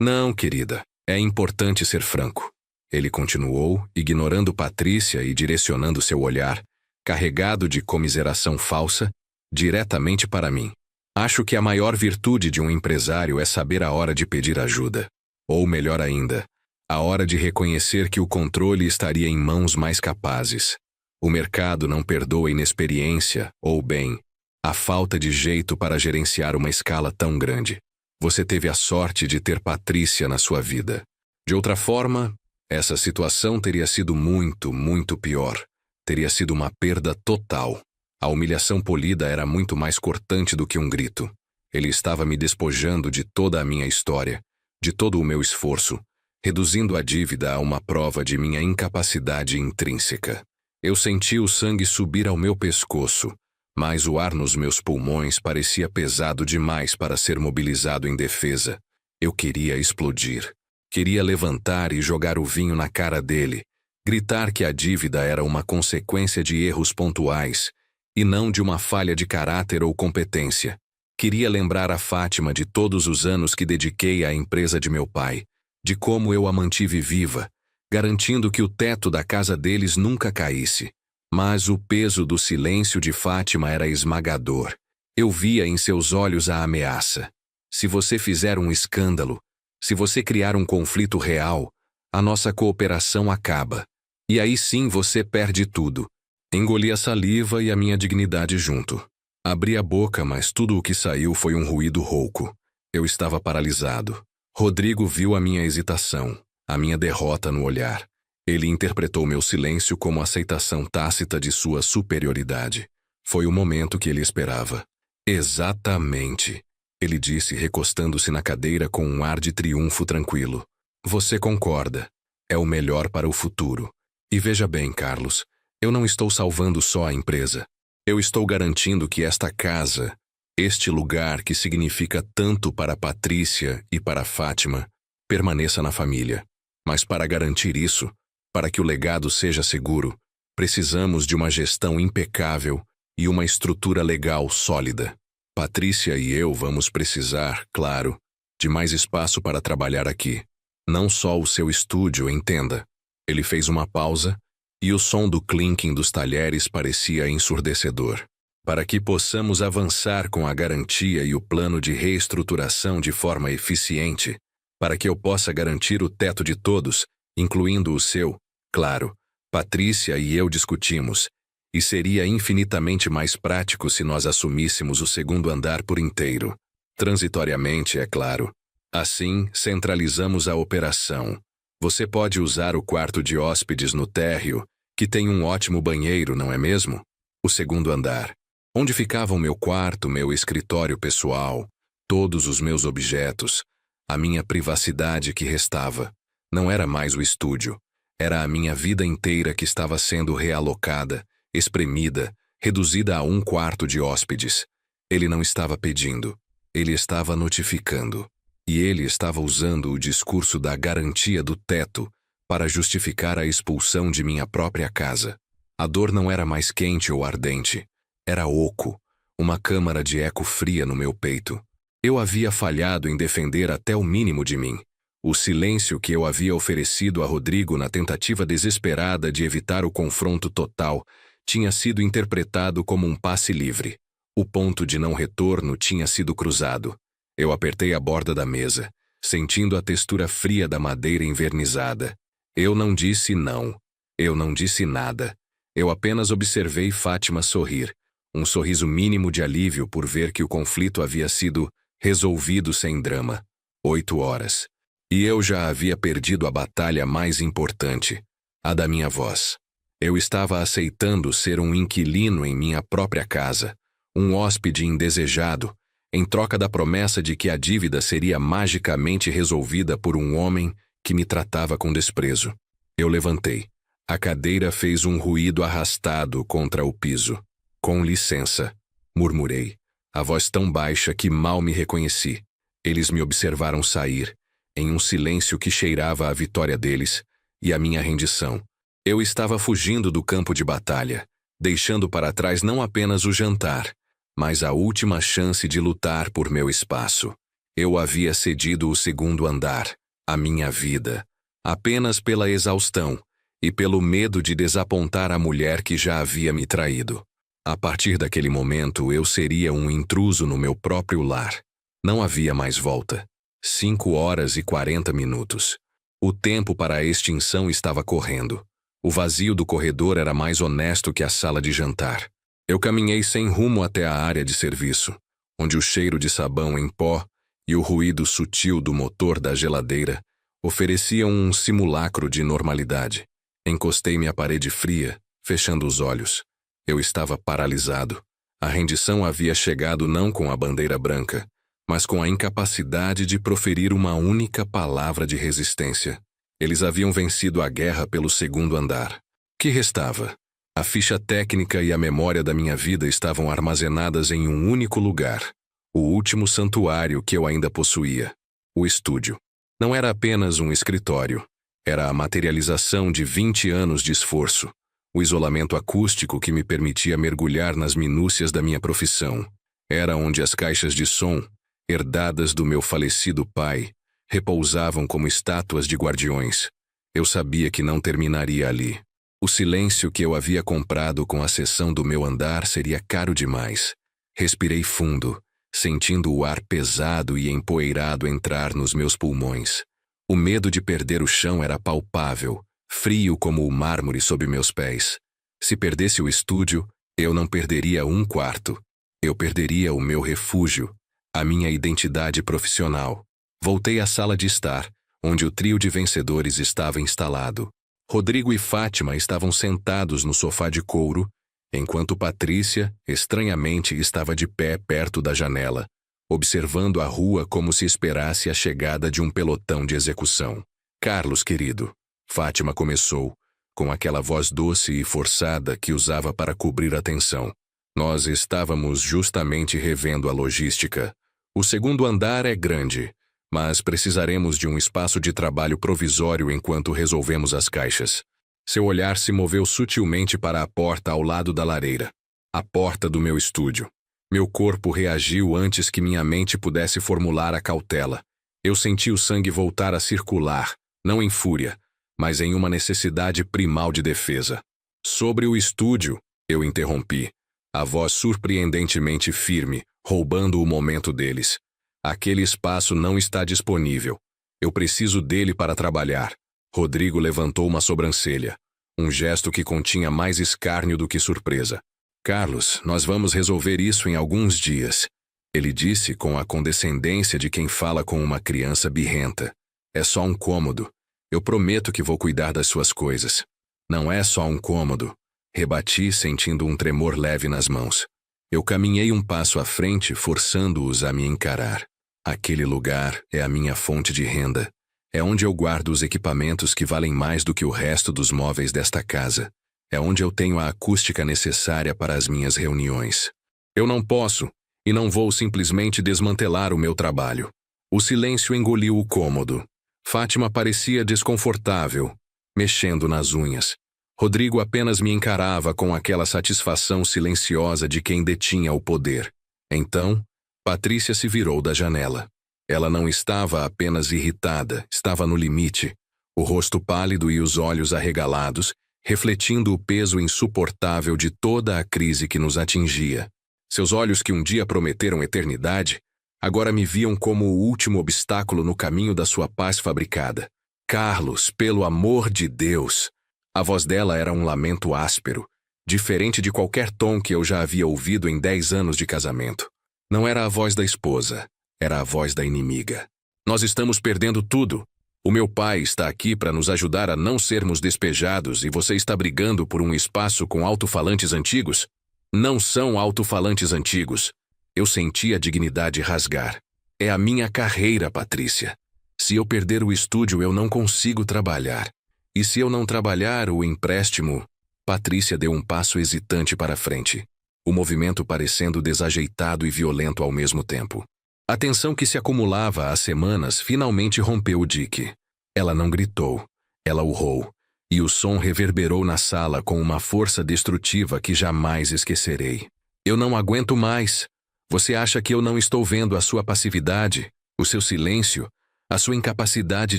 Não, querida, é importante ser franco. Ele continuou, ignorando Patrícia e direcionando seu olhar, carregado de comiseração falsa, diretamente para mim. Acho que a maior virtude de um empresário é saber a hora de pedir ajuda. Ou melhor ainda, a hora de reconhecer que o controle estaria em mãos mais capazes. O mercado não perdoa inexperiência, ou bem, a falta de jeito para gerenciar uma escala tão grande. Você teve a sorte de ter Patrícia na sua vida. De outra forma, essa situação teria sido muito, muito pior. Teria sido uma perda total. A humilhação polida era muito mais cortante do que um grito. Ele estava me despojando de toda a minha história, de todo o meu esforço, reduzindo a dívida a uma prova de minha incapacidade intrínseca. Eu senti o sangue subir ao meu pescoço, mas o ar nos meus pulmões parecia pesado demais para ser mobilizado em defesa. Eu queria explodir. Queria levantar e jogar o vinho na cara dele, gritar que a dívida era uma consequência de erros pontuais, e não de uma falha de caráter ou competência. Queria lembrar a Fátima de todos os anos que dediquei à empresa de meu pai, de como eu a mantive viva, garantindo que o teto da casa deles nunca caísse. Mas o peso do silêncio de Fátima era esmagador. Eu via em seus olhos a ameaça. Se você fizer um escândalo, se você criar um conflito real, a nossa cooperação acaba. E aí sim você perde tudo. Engoli a saliva e a minha dignidade junto. Abri a boca, mas tudo o que saiu foi um ruído rouco. Eu estava paralisado. Rodrigo viu a minha hesitação, a minha derrota no olhar. Ele interpretou meu silêncio como aceitação tácita de sua superioridade. Foi o momento que ele esperava. Exatamente, ele disse, recostando-se na cadeira com um ar de triunfo tranquilo. Você concorda. É o melhor para o futuro. E veja bem, Carlos, eu não estou salvando só a empresa. Eu estou garantindo que esta casa, este lugar que significa tanto para Patrícia e para Fátima, permaneça na família. Mas para garantir isso, para que o legado seja seguro, precisamos de uma gestão impecável e uma estrutura legal sólida. Patrícia e eu vamos precisar, claro, de mais espaço para trabalhar aqui. Não só o seu estúdio, entenda. Ele fez uma pausa e o som do clinking dos talheres parecia ensurdecedor. Para que possamos avançar com a garantia e o plano de reestruturação de forma eficiente, para que eu possa garantir o teto de todos, incluindo o seu, claro, Patrícia e eu discutimos, e seria infinitamente mais prático se nós assumíssemos o segundo andar por inteiro. Transitoriamente, é claro. Assim, centralizamos a operação. Você pode usar o quarto de hóspedes no térreo, que tem um ótimo banheiro, não é mesmo? O segundo andar, onde ficavam meu quarto, meu escritório pessoal, todos os meus objetos, a minha privacidade que restava. Não era mais o estúdio. Era a minha vida inteira que estava sendo realocada, espremida, reduzida a um quarto de hóspedes. Ele não estava pedindo. Ele estava notificando. E ele estava usando o discurso da garantia do teto para justificar a expulsão de minha própria casa. A dor não era mais quente ou ardente. Era oco, uma câmara de eco fria no meu peito. Eu havia falhado em defender até o mínimo de mim. O silêncio que eu havia oferecido a Rodrigo na tentativa desesperada de evitar o confronto total tinha sido interpretado como um passe livre. O ponto de não retorno tinha sido cruzado. Eu apertei a borda da mesa, sentindo a textura fria da madeira envernizada. Eu não disse não. Eu não disse nada. Eu apenas observei Fátima sorrir, um sorriso mínimo de alívio por ver que o conflito havia sido resolvido sem drama. 8 horas. E eu já havia perdido a batalha mais importante, a da minha voz. Eu estava aceitando ser um inquilino em minha própria casa, um hóspede indesejado, em troca da promessa de que a dívida seria magicamente resolvida por um homem que me tratava com desprezo. Eu levantei. A cadeira fez um ruído arrastado contra o piso. Com licença, murmurei, a voz tão baixa que mal me reconheci. Eles me observaram sair, em um silêncio que cheirava a vitória deles e a minha rendição. Eu estava fugindo do campo de batalha, deixando para trás não apenas o jantar, mas a última chance de lutar por meu espaço. Eu havia cedido o segundo andar, a minha vida, apenas pela exaustão e pelo medo de desapontar a mulher que já havia me traído. A partir daquele momento, eu seria um intruso no meu próprio lar. Não havia mais volta. 5 horas e 40 minutos. O tempo para a extinção estava correndo. O vazio do corredor era mais honesto que a sala de jantar. Eu caminhei sem rumo até a área de serviço, onde o cheiro de sabão em pó e o ruído sutil do motor da geladeira ofereciam um simulacro de normalidade. Encostei-me à parede fria, fechando os olhos. Eu estava paralisado. A rendição havia chegado não com a bandeira branca, mas com a incapacidade de proferir uma única palavra de resistência. Eles haviam vencido a guerra pelo segundo andar. Que restava? A ficha técnica e a memória da minha vida estavam armazenadas em um único lugar. O último santuário que eu ainda possuía. O estúdio. Não era apenas um escritório. Era a materialização de 20 anos de esforço. O isolamento acústico que me permitia mergulhar nas minúcias da minha profissão. Era onde as caixas de som, herdadas do meu falecido pai, repousavam como estátuas de guardiões. Eu sabia que não terminaria ali. O silêncio que eu havia comprado com a cessão do meu andar seria caro demais. Respirei fundo, sentindo o ar pesado e empoeirado entrar nos meus pulmões. O medo de perder o chão era palpável, frio como o mármore sob meus pés. Se perdesse o estúdio, eu não perderia um quarto. Eu perderia o meu refúgio, a minha identidade profissional. Voltei à sala de estar, onde o trio de vencedores estava instalado. Rodrigo e Fátima estavam sentados no sofá de couro, enquanto Patrícia, estranhamente, estava de pé perto da janela, observando a rua como se esperasse a chegada de um pelotão de execução. Carlos, querido, Fátima começou, com aquela voz doce e forçada que usava para cobrir a tensão. Nós estávamos justamente revendo a logística. O segundo andar é grande, mas precisaremos de um espaço de trabalho provisório enquanto resolvemos as caixas. Seu olhar se moveu sutilmente para a porta ao lado da lareira. A porta do meu estúdio. Meu corpo reagiu antes que minha mente pudesse formular a cautela. Eu senti o sangue voltar a circular, não em fúria, mas em uma necessidade primal de defesa. Sobre o estúdio, eu interrompi, a voz surpreendentemente firme, roubando o momento deles. Aquele espaço não está disponível. Eu preciso dele para trabalhar. Rodrigo levantou uma sobrancelha, um gesto que continha mais escárnio do que surpresa. Carlos, nós vamos resolver isso em alguns dias. Ele disse com a condescendência de quem fala com uma criança birrenta. É só um cômodo. Eu prometo que vou cuidar das suas coisas. Não é só um cômodo. Rebati, sentindo um tremor leve nas mãos. Eu caminhei um passo à frente, forçando-os a me encarar. Aquele lugar é a minha fonte de renda. É onde eu guardo os equipamentos que valem mais do que o resto dos móveis desta casa. É onde eu tenho a acústica necessária para as minhas reuniões. Eu não posso, e não vou simplesmente desmantelar o meu trabalho. O silêncio engoliu o cômodo. Fátima parecia desconfortável, mexendo nas unhas. Rodrigo apenas me encarava com aquela satisfação silenciosa de quem detinha o poder. Então, Patrícia se virou da janela. Ela não estava apenas irritada, estava no limite. O rosto pálido e os olhos arregalados, refletindo o peso insuportável de toda a crise que nos atingia. Seus olhos, que um dia prometeram eternidade, agora me viam como o último obstáculo no caminho da sua paz fabricada. Carlos, pelo amor de Deus! A voz dela era um lamento áspero, diferente de qualquer tom que eu já havia ouvido em 10 anos de casamento. Não era a voz da esposa, era a voz da inimiga. Nós estamos perdendo tudo. O meu pai está aqui para nos ajudar a não sermos despejados e você está brigando por um espaço com alto-falantes antigos? Não são alto-falantes antigos. Eu senti a dignidade rasgar. É a minha carreira, Patrícia. Se eu perder o estúdio, eu não consigo trabalhar. E se eu não trabalhar, o empréstimo... Patrícia deu um passo hesitante para frente, o movimento parecendo desajeitado e violento ao mesmo tempo. A tensão que se acumulava há semanas finalmente rompeu o dique. Ela não gritou, ela urrou, e o som reverberou na sala com uma força destrutiva que jamais esquecerei. Eu não aguento mais. Você acha que eu não estou vendo a sua passividade, o seu silêncio, a sua incapacidade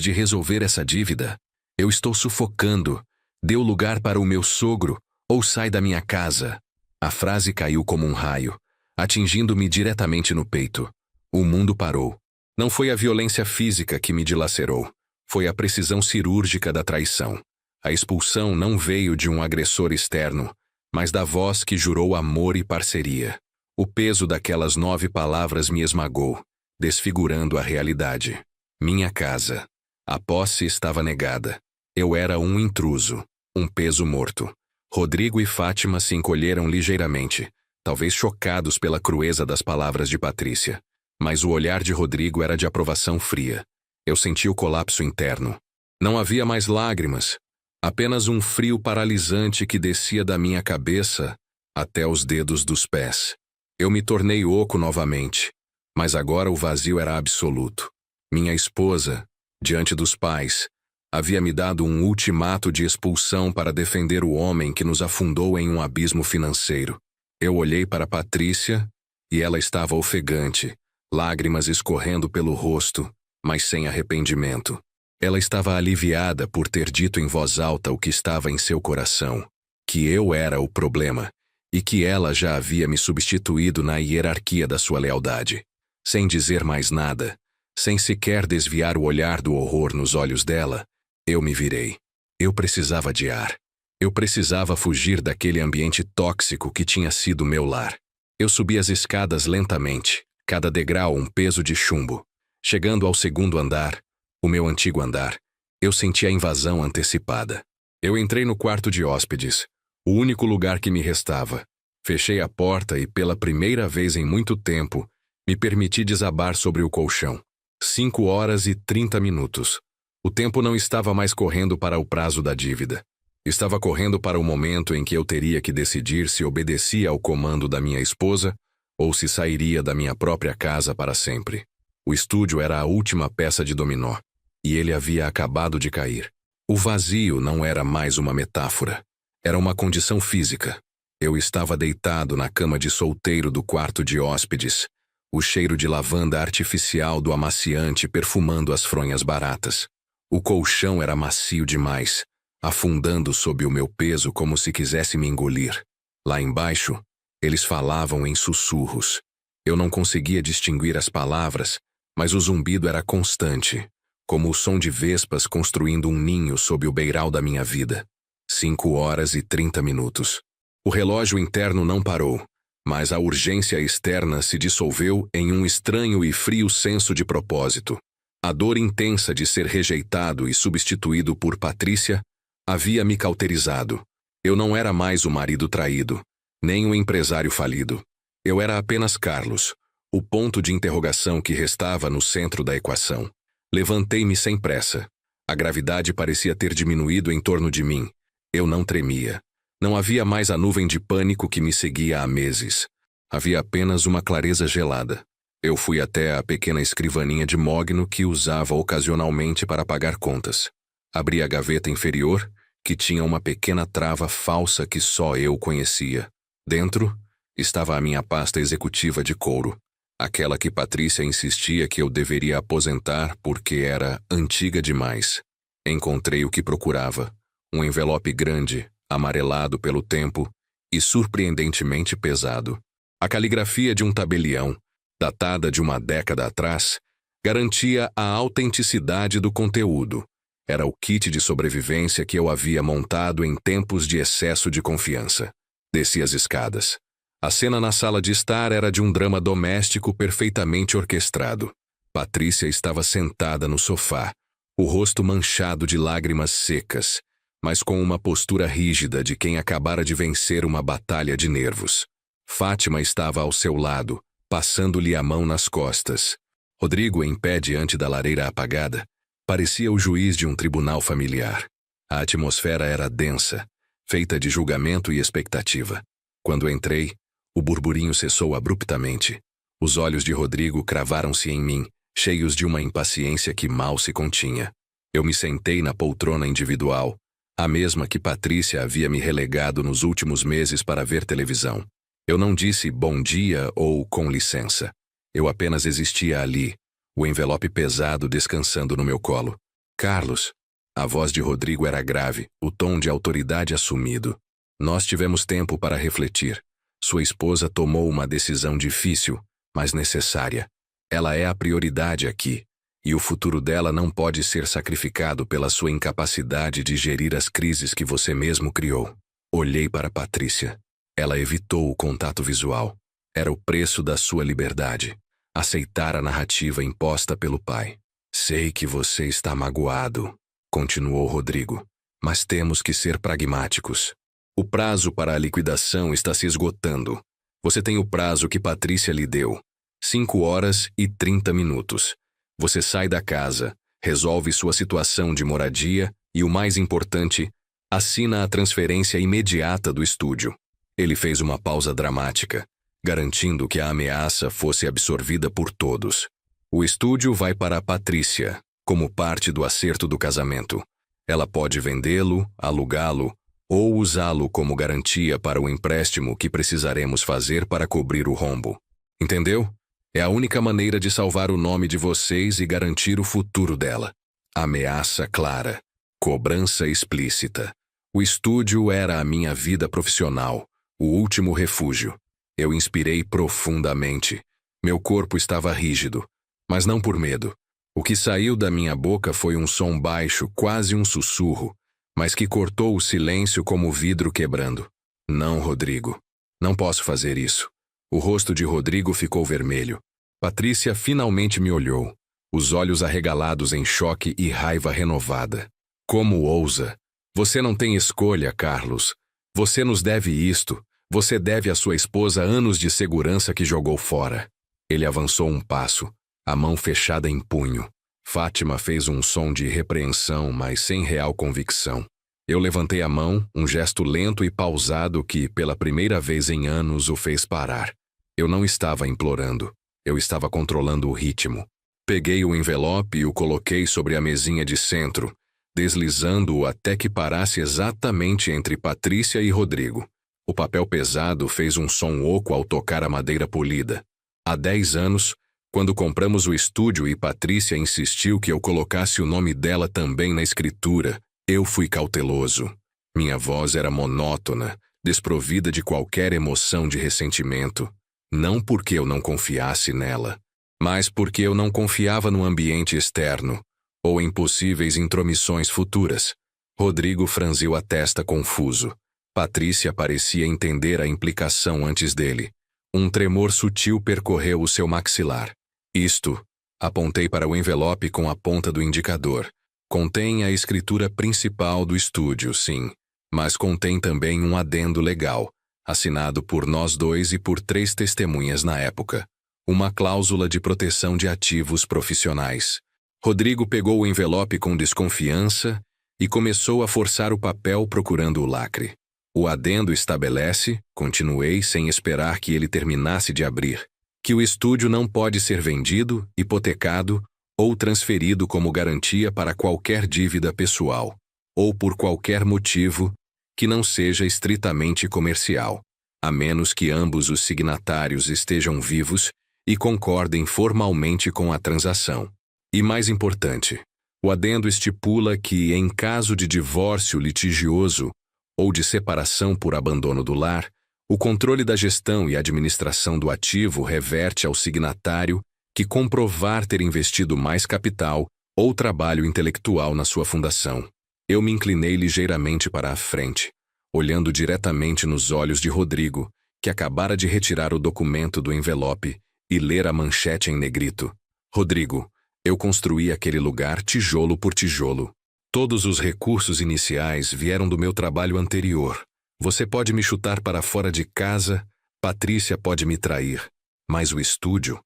de resolver essa dívida? Eu estou sufocando. Dê o lugar para o meu sogro, ou sai da minha casa. A frase caiu como um raio, atingindo-me diretamente no peito. O mundo parou. Não foi a violência física que me dilacerou. Foi a precisão cirúrgica da traição. A expulsão não veio de um agressor externo, mas da voz que jurou amor e parceria. O peso daquelas 9 palavras me esmagou, desfigurando a realidade. Minha casa. A posse estava negada. Eu era um intruso, um peso morto. Rodrigo e Fátima se encolheram ligeiramente, talvez chocados pela crueza das palavras de Patrícia. Mas o olhar de Rodrigo era de aprovação fria. Eu senti o colapso interno. Não havia mais lágrimas, apenas um frio paralisante que descia da minha cabeça até os dedos dos pés. Eu me tornei oco novamente, mas agora o vazio era absoluto. Minha esposa, diante dos pais, havia me dado um ultimato de expulsão para defender o homem que nos afundou em um abismo financeiro. Eu olhei para Patrícia e ela estava ofegante, lágrimas escorrendo pelo rosto, mas sem arrependimento. Ela estava aliviada por ter dito em voz alta o que estava em seu coração, que eu era o problema e que ela já havia me substituído na hierarquia da sua lealdade. Sem dizer mais nada, sem sequer desviar o olhar do horror nos olhos dela, eu me virei. Eu precisava de ar. Eu precisava fugir daquele ambiente tóxico que tinha sido meu lar. Eu subi as escadas lentamente, cada degrau um peso de chumbo. Chegando ao 2º andar, o meu antigo andar, eu senti a invasão antecipada. Eu entrei no quarto de hóspedes, o único lugar que me restava. Fechei a porta e, pela primeira vez em muito tempo, me permiti desabar sobre o colchão. 5 horas e 30 minutos. O tempo não estava mais correndo para o prazo da dívida. Estava correndo para o momento em que eu teria que decidir se obedecia ao comando da minha esposa ou se sairia da minha própria casa para sempre. O estúdio era a última peça de dominó, e ele havia acabado de cair. O vazio não era mais uma metáfora. Era uma condição física. Eu estava deitado na cama de solteiro do quarto de hóspedes, o cheiro de lavanda artificial do amaciante perfumando as fronhas baratas. O colchão era macio demais, afundando sob o meu peso como se quisesse me engolir. Lá embaixo, eles falavam em sussurros. Eu não conseguia distinguir as palavras, mas o zumbido era constante, como o som de vespas construindo um ninho sob o beiral da minha vida. 5 horas e 30 minutos. O relógio interno não parou, Mas a urgência externa se dissolveu em um estranho e frio senso de propósito. A dor intensa de ser rejeitado e substituído por Patrícia havia me cauterizado. Eu não era mais o marido traído, nem o empresário falido. Eu era apenas Carlos, o ponto de interrogação que restava no centro da equação. Levantei-me sem pressa. A gravidade parecia ter diminuído em torno de mim. Eu não tremia. Não havia mais a nuvem de pânico que me seguia há meses. Havia apenas uma clareza gelada. Eu fui até a pequena escrivaninha de mogno que usava ocasionalmente para pagar contas. Abri a gaveta inferior, que tinha uma pequena trava falsa que só eu conhecia. Dentro estava a minha pasta executiva de couro, aquela que Patrícia insistia que eu deveria aposentar porque era antiga demais. Encontrei o que procurava, um envelope grande, amarelado pelo tempo e surpreendentemente pesado. A caligrafia de um tabelião, datada de uma década atrás, garantia a autenticidade do conteúdo. Era o kit de sobrevivência que eu havia montado em tempos de excesso de confiança. Desci as escadas. A cena na sala de estar era de um drama doméstico perfeitamente orquestrado. Patrícia estava sentada no sofá, o rosto manchado de lágrimas secas, mas com uma postura rígida de quem acabara de vencer uma batalha de nervos. Fátima estava ao seu lado, passando-lhe a mão nas costas. Rodrigo, em pé diante da lareira apagada, parecia o juiz de um tribunal familiar. A atmosfera era densa, feita de julgamento e expectativa. Quando entrei, o burburinho cessou abruptamente. Os olhos de Rodrigo cravaram-se em mim, cheios de uma impaciência que mal se continha. Eu me sentei na poltrona individual, a mesma que Patrícia havia me relegado nos últimos meses para ver televisão. Eu não disse bom dia ou com licença. Eu apenas existia ali, o envelope pesado descansando no meu colo. Carlos. A voz de Rodrigo era grave, o tom de autoridade assumido. Nós tivemos tempo para refletir. Sua esposa tomou uma decisão difícil, mas necessária. Ela é a prioridade aqui, e o futuro dela não pode ser sacrificado pela sua incapacidade de gerir as crises que você mesmo criou. Olhei para Patrícia. Ela evitou o contato visual. Era o preço da sua liberdade. Aceitar a narrativa imposta pelo pai. Sei que você está magoado, continuou Rodrigo, mas temos que ser pragmáticos. O prazo para a liquidação está se esgotando. Você tem o prazo que Patrícia lhe deu. 5h30. Você sai da casa, resolve sua situação de moradia e, o mais importante, assina a transferência imediata do estúdio. Ele fez uma pausa dramática, garantindo que a ameaça fosse absorvida por todos. O estúdio vai para a Patrícia, como parte do acerto do casamento. Ela pode vendê-lo, alugá-lo ou usá-lo como garantia para o empréstimo que precisaremos fazer para cobrir o rombo. Entendeu? É a única maneira de salvar o nome de vocês e garantir o futuro dela. Ameaça clara. Cobrança explícita. O estúdio era a minha vida profissional, o último refúgio. Eu inspirei profundamente. Meu corpo estava rígido, mas não por medo. O que saiu da minha boca foi um som baixo, quase um sussurro, mas que cortou o silêncio como vidro quebrando. Não, Rodrigo. Não posso fazer isso. O rosto de Rodrigo ficou vermelho. Patrícia finalmente me olhou, os olhos arregalados em choque e raiva renovada. Como ousa? Você não tem escolha, Carlos. Você nos deve isto. Você deve à sua esposa anos de segurança que jogou fora. Ele avançou um passo, a mão fechada em punho. Fátima fez um som de repreensão, mas sem real convicção. Eu levantei a mão, um gesto lento e pausado que, pela primeira vez em anos, o fez parar. Eu não estava implorando. Eu estava controlando o ritmo. Peguei o envelope e o coloquei sobre a mesinha de centro, deslizando-o até que parasse exatamente entre Patrícia e Rodrigo. O papel pesado fez um som oco ao tocar a madeira polida. Há 10 anos, quando compramos o estúdio e Patrícia insistiu que eu colocasse o nome dela também na escritura, eu fui cauteloso. Minha voz era monótona, desprovida de qualquer emoção de ressentimento. Não porque eu não confiasse nela, mas porque eu não confiava no ambiente externo, ou em possíveis intromissões futuras. Rodrigo franziu a testa confuso. Patrícia parecia entender a implicação antes dele. Um tremor sutil percorreu o seu maxilar. Isto, apontei para o envelope com a ponta do indicador. Contém a escritura principal do estúdio, sim, mas contém também um adendo legal, assinado por nós dois e por 3 testemunhas na época. Uma cláusula de proteção de ativos profissionais. Rodrigo pegou o envelope com desconfiança e começou a forçar o papel procurando o lacre. O adendo estabelece, continuei sem esperar que ele terminasse de abrir, que o estúdio não pode ser vendido, hipotecado ou transferido como garantia para qualquer dívida pessoal, ou por qualquer motivo que não seja estritamente comercial, a menos que ambos os signatários estejam vivos e concordem formalmente com a transação. E mais importante, o adendo estipula que, em caso de divórcio litigioso ou de separação por abandono do lar, o controle da gestão e administração do ativo reverte ao signatário que comprovar ter investido mais capital ou trabalho intelectual na sua fundação. Eu me inclinei ligeiramente para a frente, olhando diretamente nos olhos de Rodrigo, que acabara de retirar o documento do envelope e ler a manchete em negrito. Rodrigo, eu construí aquele lugar tijolo por tijolo. Todos os recursos iniciais vieram do meu trabalho anterior. Você pode me chutar para fora de casa, Patrícia pode me trair, mas o estúdio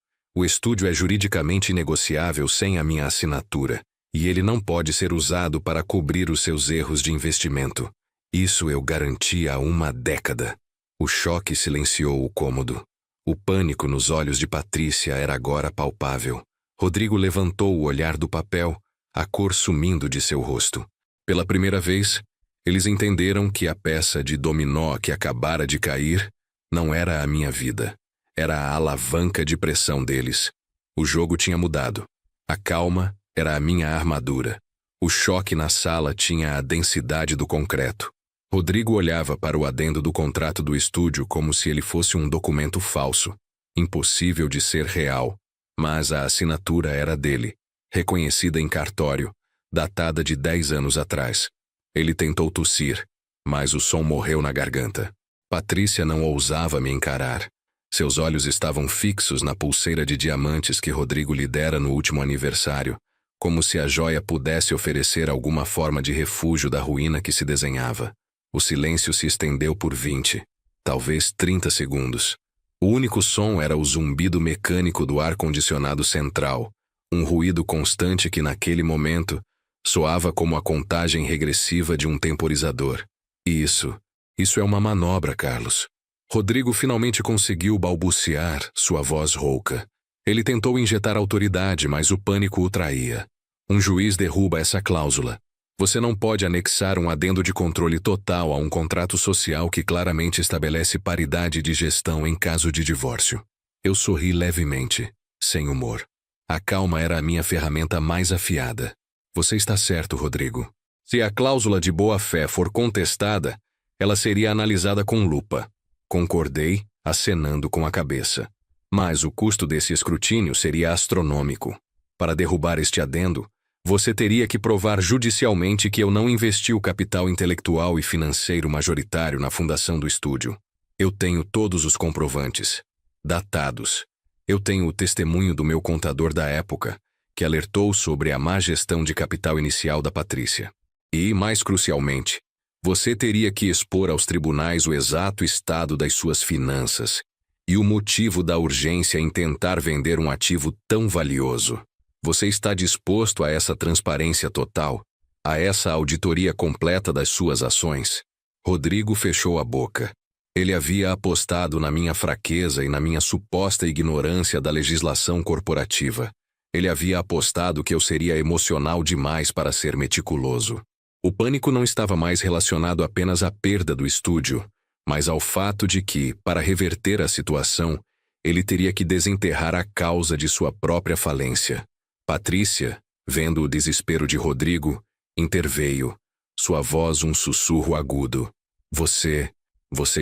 é juridicamente inegociável sem a minha assinatura, e ele não pode ser usado para cobrir os seus erros de investimento. Isso eu garanti há uma década. O choque silenciou o cômodo. O pânico nos olhos de Patrícia era agora palpável. Rodrigo levantou o olhar do papel, a cor sumindo de seu rosto. Pela primeira vez, eles entenderam que a peça de dominó que acabara de cair não era a minha vida. Era a alavanca de pressão deles. O jogo tinha mudado. A calma era a minha armadura. O choque na sala tinha a densidade do concreto. Rodrigo olhava para o adendo do contrato do estúdio como se ele fosse um documento falso, impossível de ser real, mas a assinatura era dele, reconhecida em cartório, datada de 10 anos atrás. Ele tentou tossir, mas o som morreu na garganta. Patrícia não ousava me encarar. Seus olhos estavam fixos na pulseira de diamantes que Rodrigo lhe dera no último aniversário, como se a joia pudesse oferecer alguma forma de refúgio da ruína que se desenhava. O silêncio se estendeu por 20, talvez 30 segundos. O único som era o zumbido mecânico do ar-condicionado central, um ruído constante que naquele momento soava como a contagem regressiva de um temporizador. Isso é uma manobra, Carlos. Rodrigo finalmente conseguiu balbuciar, sua voz rouca. Ele tentou injetar autoridade, mas o pânico o traía. Um juiz derruba essa cláusula. Você não pode anexar um adendo de controle total a um contrato social que claramente estabelece paridade de gestão em caso de divórcio. Eu sorri levemente, sem humor. A calma era a minha ferramenta mais afiada. Você está certo, Rodrigo. Se a cláusula de boa-fé for contestada, ela seria analisada com lupa. Concordei, acenando com a cabeça. Mas o custo desse escrutínio seria astronômico. Para derrubar este adendo, você teria que provar judicialmente que eu não investi o capital intelectual e financeiro majoritário na fundação do estúdio. Eu tenho todos os comprovantes, datados. Eu tenho o testemunho do meu contador da época, que alertou sobre a má gestão de capital inicial da Patrícia. E, mais crucialmente, você teria que expor aos tribunais o exato estado das suas finanças e o motivo da urgência em tentar vender um ativo tão valioso. Você está disposto a essa transparência total? A essa auditoria completa das suas ações? Rodrigo fechou a boca. Ele havia apostado na minha fraqueza e na minha suposta ignorância da legislação corporativa. Ele havia apostado que eu seria emocional demais para ser meticuloso. O pânico não estava mais relacionado apenas à perda do estúdio, mas ao fato de que, para reverter a situação, ele teria que desenterrar a causa de sua própria falência. Patrícia, vendo o desespero de Rodrigo, interveio, sua voz um sussurro agudo. Você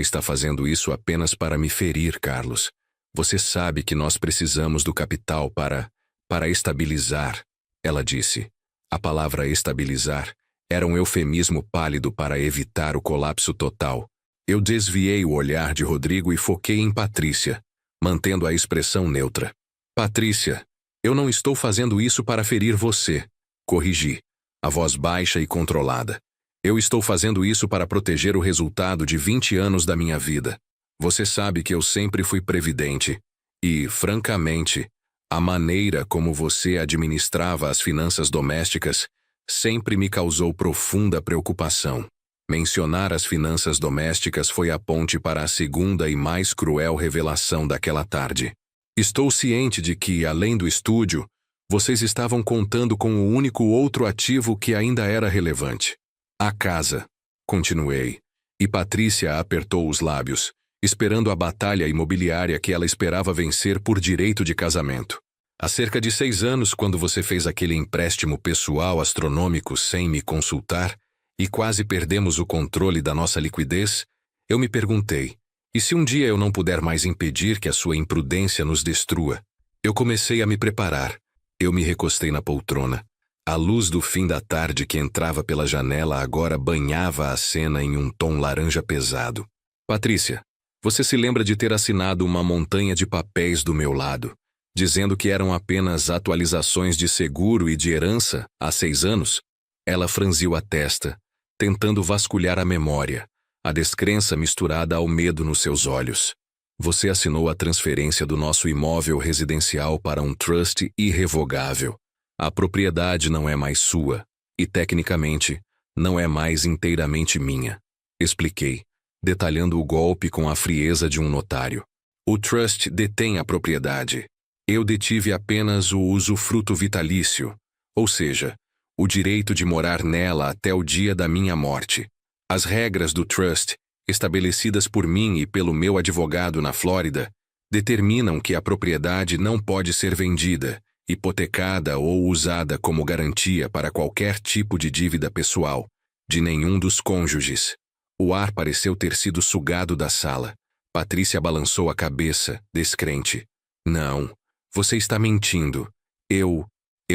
está fazendo isso apenas para me ferir, Carlos. Você sabe que nós precisamos do capital para estabilizar, ela disse. A palavra estabilizar era um eufemismo pálido para evitar o colapso total. Eu desviei o olhar de Rodrigo e foquei em Patrícia. mantendo a expressão neutra. Patrícia, eu não estou fazendo isso para ferir você. Corrigi, a voz baixa e controlada. Eu estou fazendo isso para proteger o resultado de 20 anos da minha vida. Você sabe que eu sempre fui previdente. E, francamente, a maneira como você administrava as finanças domésticas sempre me causou profunda preocupação. Mencionar as finanças domésticas foi a ponte para a segunda e mais cruel revelação daquela tarde. Estou ciente de que, além do estúdio, vocês estavam contando com o único outro ativo que ainda era relevante. A casa, continuei, e Patrícia apertou os lábios, esperando a batalha imobiliária que ela esperava vencer por direito de casamento. Há cerca de 6 anos, quando você fez aquele empréstimo pessoal astronômico sem me consultar e quase perdemos o controle da nossa liquidez, eu me perguntei, e se um dia eu não puder mais impedir que a sua imprudência nos destrua? Eu comecei a me preparar. Eu me recostei na poltrona. A luz do fim da tarde que entrava pela janela agora banhava a cena em um tom laranja pesado. Patrícia, você se lembra de ter assinado uma montanha de papéis do meu lado, dizendo que eram apenas atualizações de seguro e de herança há 6 anos? Ela franziu a testa, tentando vasculhar a memória, a descrença misturada ao medo nos seus olhos. Você assinou a transferência do nosso imóvel residencial para um trust irrevogável. A propriedade não é mais sua e, tecnicamente, não é mais inteiramente minha. Expliquei, detalhando o golpe com a frieza de um notário. O trust detém a propriedade. Eu detive apenas o usufruto vitalício, ou seja, o direito de morar nela até o dia da minha morte. As regras do trust, estabelecidas por mim e pelo meu advogado na Flórida, determinam que a propriedade não pode ser vendida, hipotecada ou usada como garantia para qualquer tipo de dívida pessoal, de nenhum dos cônjuges. O ar pareceu ter sido sugado da sala. Patrícia balançou a cabeça, descrente. Não, você está mentindo. Eu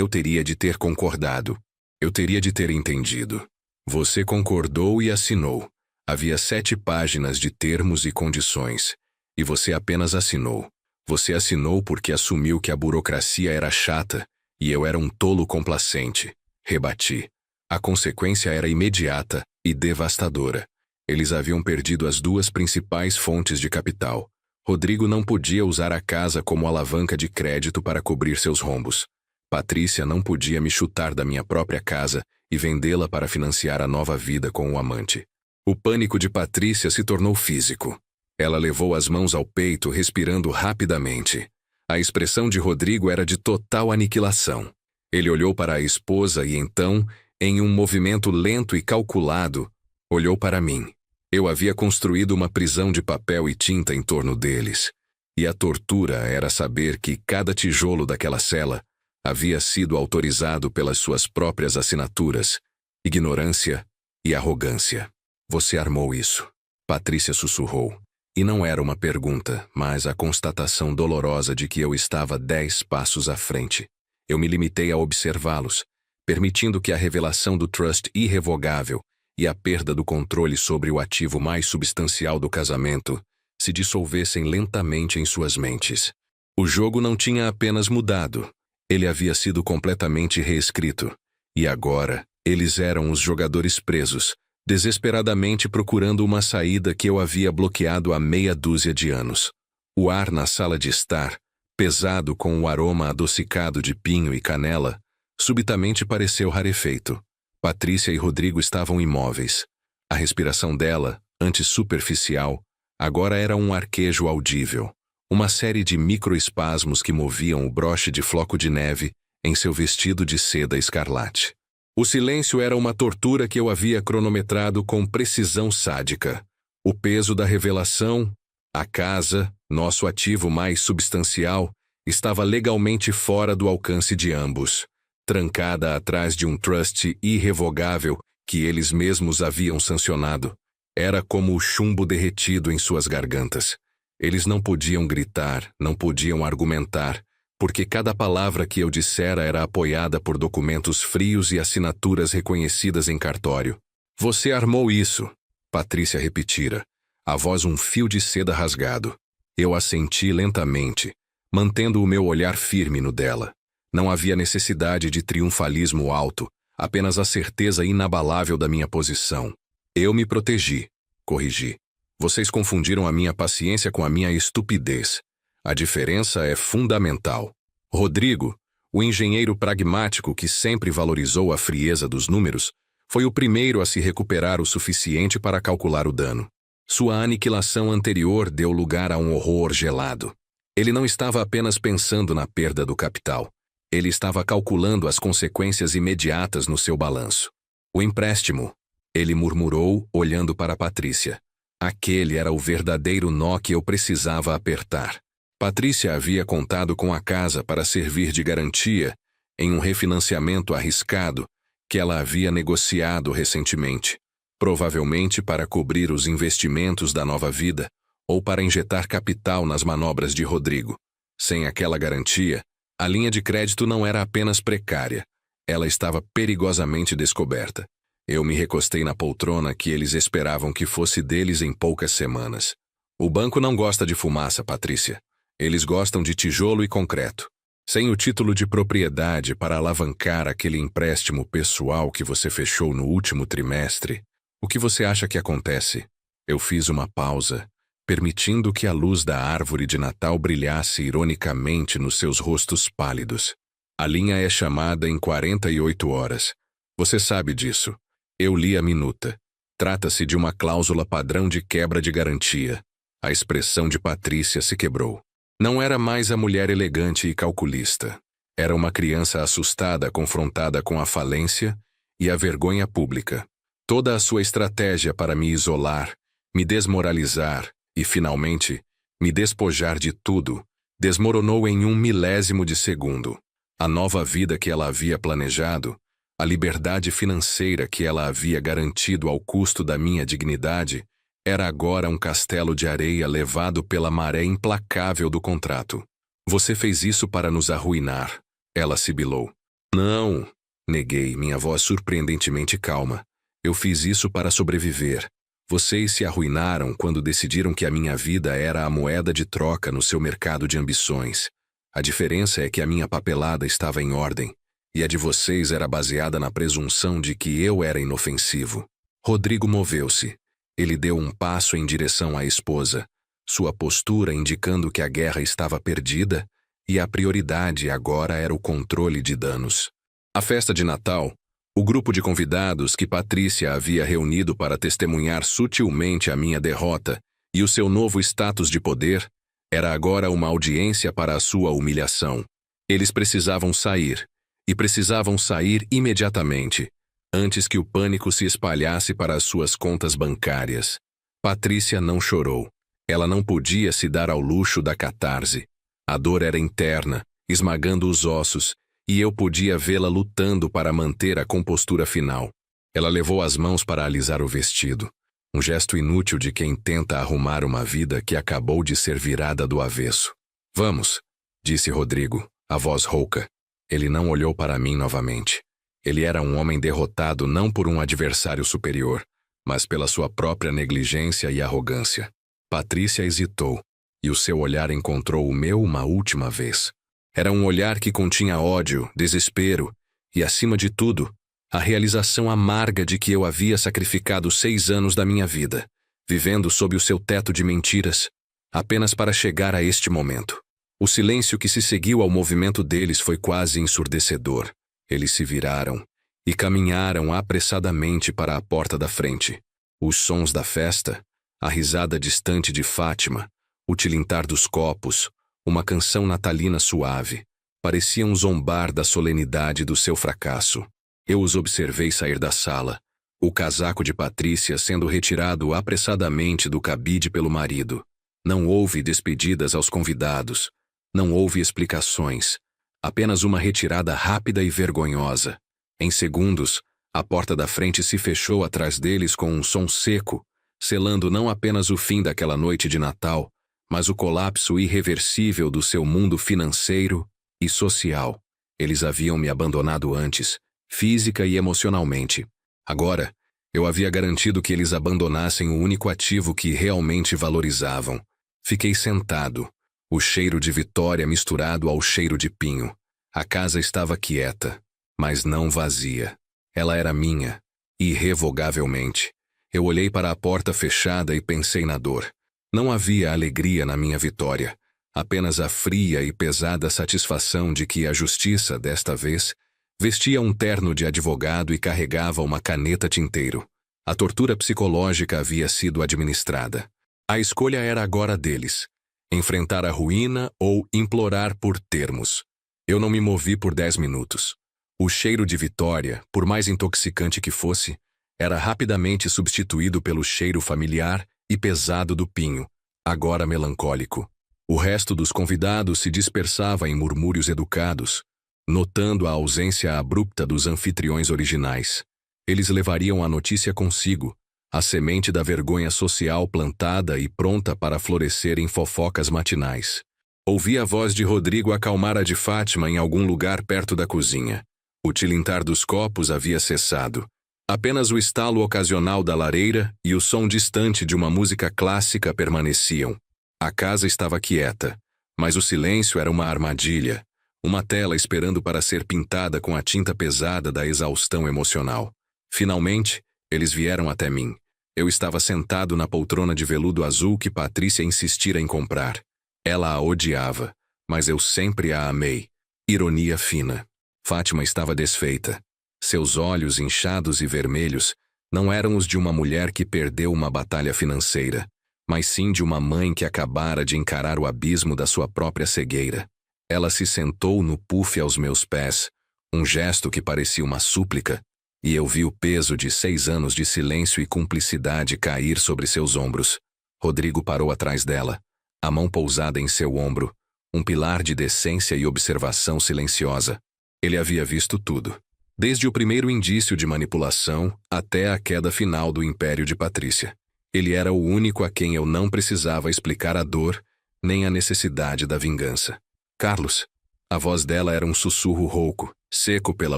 teria de ter concordado. Eu teria de ter entendido. Você concordou e assinou. Havia 7 páginas de termos e condições. E você apenas assinou. Você assinou porque assumiu que a burocracia era chata e eu era um tolo complacente. Rebati. A consequência era imediata e devastadora. Eles haviam perdido as 2 principais fontes de capital. Rodrigo não podia usar a casa como alavanca de crédito para cobrir seus rombos. Patrícia não podia me chutar da minha própria casa e vendê-la para financiar a nova vida com o amante. O pânico de Patrícia se tornou físico. Ela levou as mãos ao peito, respirando rapidamente. A expressão de Rodrigo era de total aniquilação. Ele olhou para a esposa e então, em um movimento lento e calculado, olhou para mim. Eu havia construído uma prisão de papel e tinta em torno deles. E a tortura era saber que cada tijolo daquela cela havia sido autorizado pelas suas próprias assinaturas, ignorância e arrogância. Você armou isso, Patrícia sussurrou. E não era uma pergunta, mas a constatação dolorosa de que eu estava 10 passos à frente. Eu me limitei a observá-los, permitindo que a revelação do trust irrevogável e a perda do controle sobre o ativo mais substancial do casamento se dissolvessem lentamente em suas mentes. O jogo não tinha apenas mudado, ele havia sido completamente reescrito. E agora, eles eram os jogadores presos, desesperadamente procurando uma saída que eu havia bloqueado há meia dúzia de anos. O ar na sala de estar, pesado com o aroma adocicado de pinho e canela, subitamente pareceu rarefeito. Patrícia e Rodrigo estavam imóveis. A respiração dela, antes superficial, agora era um arquejo audível, uma série de microespasmos que moviam o broche de floco de neve em seu vestido de seda escarlate. O silêncio era uma tortura que eu havia cronometrado com precisão sádica. O peso da revelação, a casa, nosso ativo mais substancial, estava legalmente fora do alcance de ambos, trancada atrás de um trust irrevogável que eles mesmos haviam sancionado. Era como o chumbo derretido em suas gargantas. Eles não podiam gritar, não podiam argumentar, porque cada palavra que eu dissera era apoiada por documentos frios e assinaturas reconhecidas em cartório. Você armou isso, Patrícia repetira, a voz um fio de seda rasgado. Eu assenti lentamente, mantendo o meu olhar firme no dela. Não havia necessidade de triunfalismo alto, apenas a certeza inabalável da minha posição. Eu me protegi, corrigi. Vocês confundiram a minha paciência com a minha estupidez. A diferença é fundamental. Rodrigo, o engenheiro pragmático que sempre valorizou a frieza dos números, foi o primeiro a se recuperar o suficiente para calcular o dano. Sua aniquilação anterior deu lugar a um horror gelado. Ele não estava apenas pensando na perda do capital. Ele estava calculando as consequências imediatas no seu balanço. O empréstimo, ele murmurou, olhando para Patrícia. Aquele era o verdadeiro nó que eu precisava apertar. Patrícia havia contado com a casa para servir de garantia em um refinanciamento arriscado que ela havia negociado recentemente, provavelmente para cobrir os investimentos da nova vida ou para injetar capital nas manobras de Rodrigo. Sem aquela garantia, a linha de crédito não era apenas precária, ela estava perigosamente descoberta. Eu me recostei na poltrona que eles esperavam que fosse deles em poucas semanas. O banco não gosta de fumaça, Patrícia. Eles gostam de tijolo e concreto. Sem o título de propriedade para alavancar aquele empréstimo pessoal que você fechou no último trimestre, o que você acha que acontece? Eu fiz uma pausa, permitindo que a luz da árvore de Natal brilhasse ironicamente nos seus rostos pálidos. A linha é chamada em 48 horas. Você sabe disso. Eu li a minuta. Trata-se de uma cláusula padrão de quebra de garantia. A expressão de Patrícia se quebrou. Não era mais a mulher elegante e calculista. Era uma criança assustada confrontada com a falência e a vergonha pública. Toda a sua estratégia para me isolar, me desmoralizar e, finalmente, me despojar de tudo, desmoronou em 1/1000 de segundo. A nova vida que ela havia planejado, a liberdade financeira que ela havia garantido ao custo da minha dignidade, era agora um castelo de areia levado pela maré implacável do contrato. Você fez isso para nos arruinar, ela sibilou. Não, neguei, minha voz surpreendentemente calma. Eu fiz isso para sobreviver. Vocês se arruinaram quando decidiram que a minha vida era a moeda de troca no seu mercado de ambições. A diferença é que a minha papelada estava em ordem, e a de vocês era baseada na presunção de que eu era inofensivo. Rodrigo moveu-se. Ele deu um passo em direção à esposa, sua postura indicando que a guerra estava perdida e a prioridade agora era o controle de danos. A festa de Natal, o grupo de convidados que Patrícia havia reunido para testemunhar sutilmente a minha derrota e o seu novo status de poder, era agora uma audiência para a sua humilhação. Eles precisavam sair, e precisavam sair imediatamente, antes que o pânico se espalhasse para as suas contas bancárias. Patrícia não chorou. Ela não podia se dar ao luxo da catarse. A dor era interna, esmagando os ossos, e eu podia vê-la lutando para manter a compostura final. Ela levou as mãos para alisar o vestido, um gesto inútil de quem tenta arrumar uma vida que acabou de ser virada do avesso. Vamos, disse Rodrigo, a voz rouca. Ele não olhou para mim novamente. Ele era um homem derrotado não por um adversário superior, mas pela sua própria negligência e arrogância. Patrícia hesitou, e o seu olhar encontrou o meu uma última vez. Era um olhar que continha ódio, desespero e, acima de tudo, a realização amarga de que eu havia sacrificado 6 anos da minha vida, vivendo sob o seu teto de mentiras, apenas para chegar a este momento. O silêncio que se seguiu ao movimento deles foi quase ensurdecedor. Eles se viraram e caminharam apressadamente para a porta da frente. Os sons da festa, a risada distante de Fátima, o tilintar dos copos, uma canção natalina suave, pareciam zombar da solenidade do seu fracasso. Eu os observei sair da sala, o casaco de Patrícia sendo retirado apressadamente do cabide pelo marido. Não houve despedidas aos convidados, não houve explicações. Apenas uma retirada rápida e vergonhosa. Em segundos, a porta da frente se fechou atrás deles com um som seco, selando não apenas o fim daquela noite de Natal, mas o colapso irreversível do seu mundo financeiro e social. Eles haviam me abandonado antes, física e emocionalmente. Agora, eu havia garantido que eles abandonassem o único ativo que realmente valorizavam. Fiquei sentado, o cheiro de Vitória misturado ao cheiro de pinho. A casa estava quieta, mas não vazia. Ela era minha, irrevogavelmente. Eu olhei para a porta fechada e pensei na dor. Não havia alegria na minha vitória, apenas a fria e pesada satisfação de que a justiça, desta vez, vestia um terno de advogado e carregava uma caneta tinteiro. A tortura psicológica havia sido administrada. A escolha era agora deles: enfrentar a ruína ou implorar por termos. Eu não me movi por 10 minutos. O cheiro de Vitória, por mais intoxicante que fosse, era rapidamente substituído pelo cheiro familiar e pesado do pinho, agora melancólico. O resto dos convidados se dispersava em murmúrios educados, notando a ausência abrupta dos anfitriões originais. Eles levariam a notícia consigo, a semente da vergonha social plantada e pronta para florescer em fofocas matinais. Ouvi a voz de Rodrigo acalmar a de Fátima em algum lugar perto da cozinha. O tilintar dos copos havia cessado. Apenas o estalo ocasional da lareira e o som distante de uma música clássica permaneciam. A casa estava quieta, mas o silêncio era uma armadilha, uma tela esperando para ser pintada com a tinta pesada da exaustão emocional. Finalmente, eles vieram até mim. Eu estava sentado na poltrona de veludo azul que Patrícia insistira em comprar. Ela a odiava, mas eu sempre a amei. Ironia fina. Fátima estava desfeita. Seus olhos inchados e vermelhos não eram os de uma mulher que perdeu uma batalha financeira, mas sim de uma mãe que acabara de encarar o abismo da sua própria cegueira. Ela se sentou no puff aos meus pés, um gesto que parecia uma súplica, e eu vi o peso de 6 anos de silêncio e cumplicidade cair sobre seus ombros. Rodrigo parou atrás dela, a mão pousada em seu ombro, um pilar de decência e observação silenciosa. Ele havia visto tudo, desde o primeiro indício de manipulação até a queda final do império de Patrícia. Ele era o único a quem eu não precisava explicar a dor, nem a necessidade da vingança. Carlos. A voz dela era um sussurro rouco, seco pela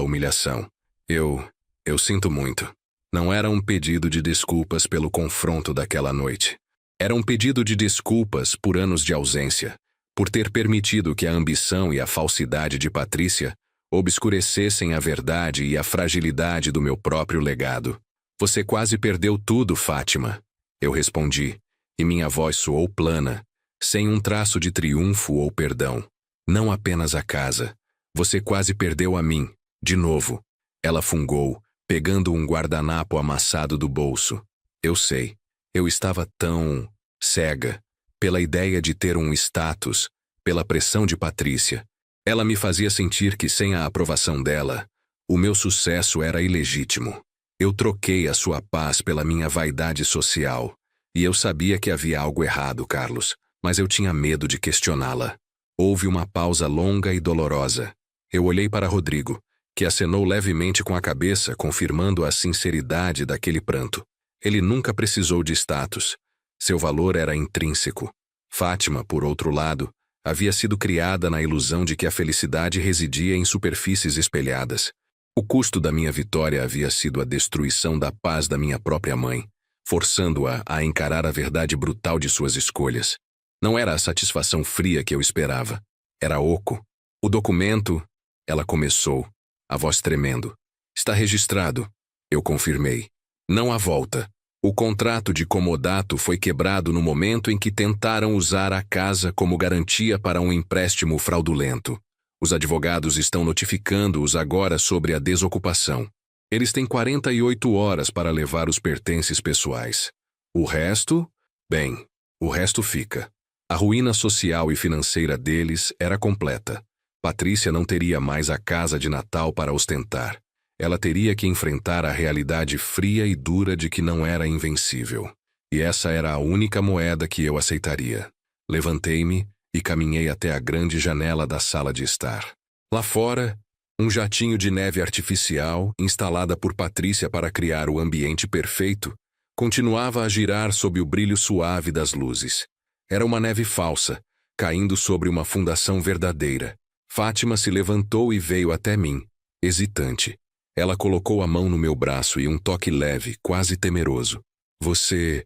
humilhação. Eu sinto muito. Não era um pedido de desculpas pelo confronto daquela noite. Era um pedido de desculpas por anos de ausência, por ter permitido que a ambição e a falsidade de Patrícia obscurecessem a verdade e a fragilidade do meu próprio legado. Você quase perdeu tudo, Fátima. Eu respondi, e minha voz soou plana, sem um traço de triunfo ou perdão. Não apenas a casa. Você quase perdeu a mim, de novo. Ela fungou, pegando um guardanapo amassado do bolso. Eu sei. Eu estava tão cega pela ideia de ter um status, pela pressão de Patrícia. Ela me fazia sentir que sem a aprovação dela, o meu sucesso era ilegítimo. Eu troquei a sua paz pela minha vaidade social, e eu sabia que havia algo errado, Carlos, mas eu tinha medo de questioná-la. Houve uma pausa longa e dolorosa. Eu olhei para Rodrigo, que acenou levemente com a cabeça, confirmando a sinceridade daquele pranto. Ele nunca precisou de status. Seu valor era intrínseco. Fátima, por outro lado, havia sido criada na ilusão de que a felicidade residia em superfícies espelhadas. O custo da minha vitória havia sido a destruição da paz da minha própria mãe, forçando-a a encarar a verdade brutal de suas escolhas. Não era a satisfação fria que eu esperava. Era oco. O documento... Ela começou, a voz tremendo. Está registrado. Eu confirmei. Não há volta. O contrato de comodato foi quebrado no momento em que tentaram usar a casa como garantia para um empréstimo fraudulento. Os advogados estão notificando-os agora sobre a desocupação. Eles têm 48 horas para levar os pertences pessoais. O resto? Bem, o resto fica. A ruína social e financeira deles era completa. Patrícia não teria mais a casa de Natal para ostentar. Ela teria que enfrentar a realidade fria e dura de que não era invencível. E essa era a única moeda que eu aceitaria. Levantei-me e caminhei até a grande janela da sala de estar. Lá fora, um jatinho de neve artificial, instalada por Patrícia para criar o ambiente perfeito, continuava a girar sob o brilho suave das luzes. Era uma neve falsa, caindo sobre uma fundação verdadeira. Fátima se levantou e veio até mim, hesitante. Ela colocou a mão no meu braço e um toque leve, quase temeroso. Você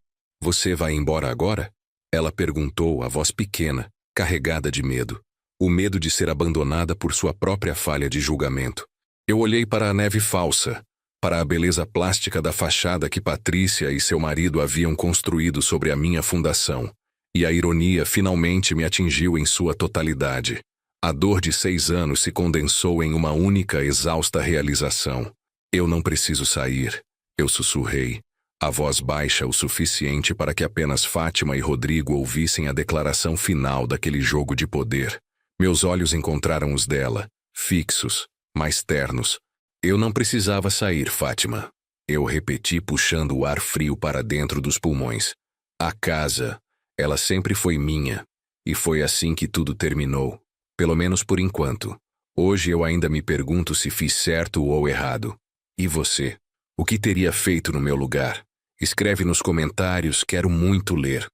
vai embora agora? Ela perguntou, a voz pequena, carregada de medo. O medo de ser abandonada por sua própria falha de julgamento. Eu olhei para a neve falsa, para a beleza plástica da fachada que Patrícia e seu marido haviam construído sobre a minha fundação. E a ironia finalmente me atingiu em sua totalidade. A dor de 6 anos se condensou em uma única exausta realização. Eu não preciso sair, eu sussurrei, a voz baixa o suficiente para que apenas Fátima e Rodrigo ouvissem a declaração final daquele jogo de poder. Meus olhos encontraram os dela, fixos, mais ternos. Eu não precisava sair, Fátima. Eu repeti puxando o ar frio para dentro dos pulmões. A casa, ela sempre foi minha, e foi assim que tudo terminou. Pelo menos por enquanto. Hoje eu ainda me pergunto se fiz certo ou errado. E você? O que teria feito no meu lugar? Escreve nos comentários, quero muito ler.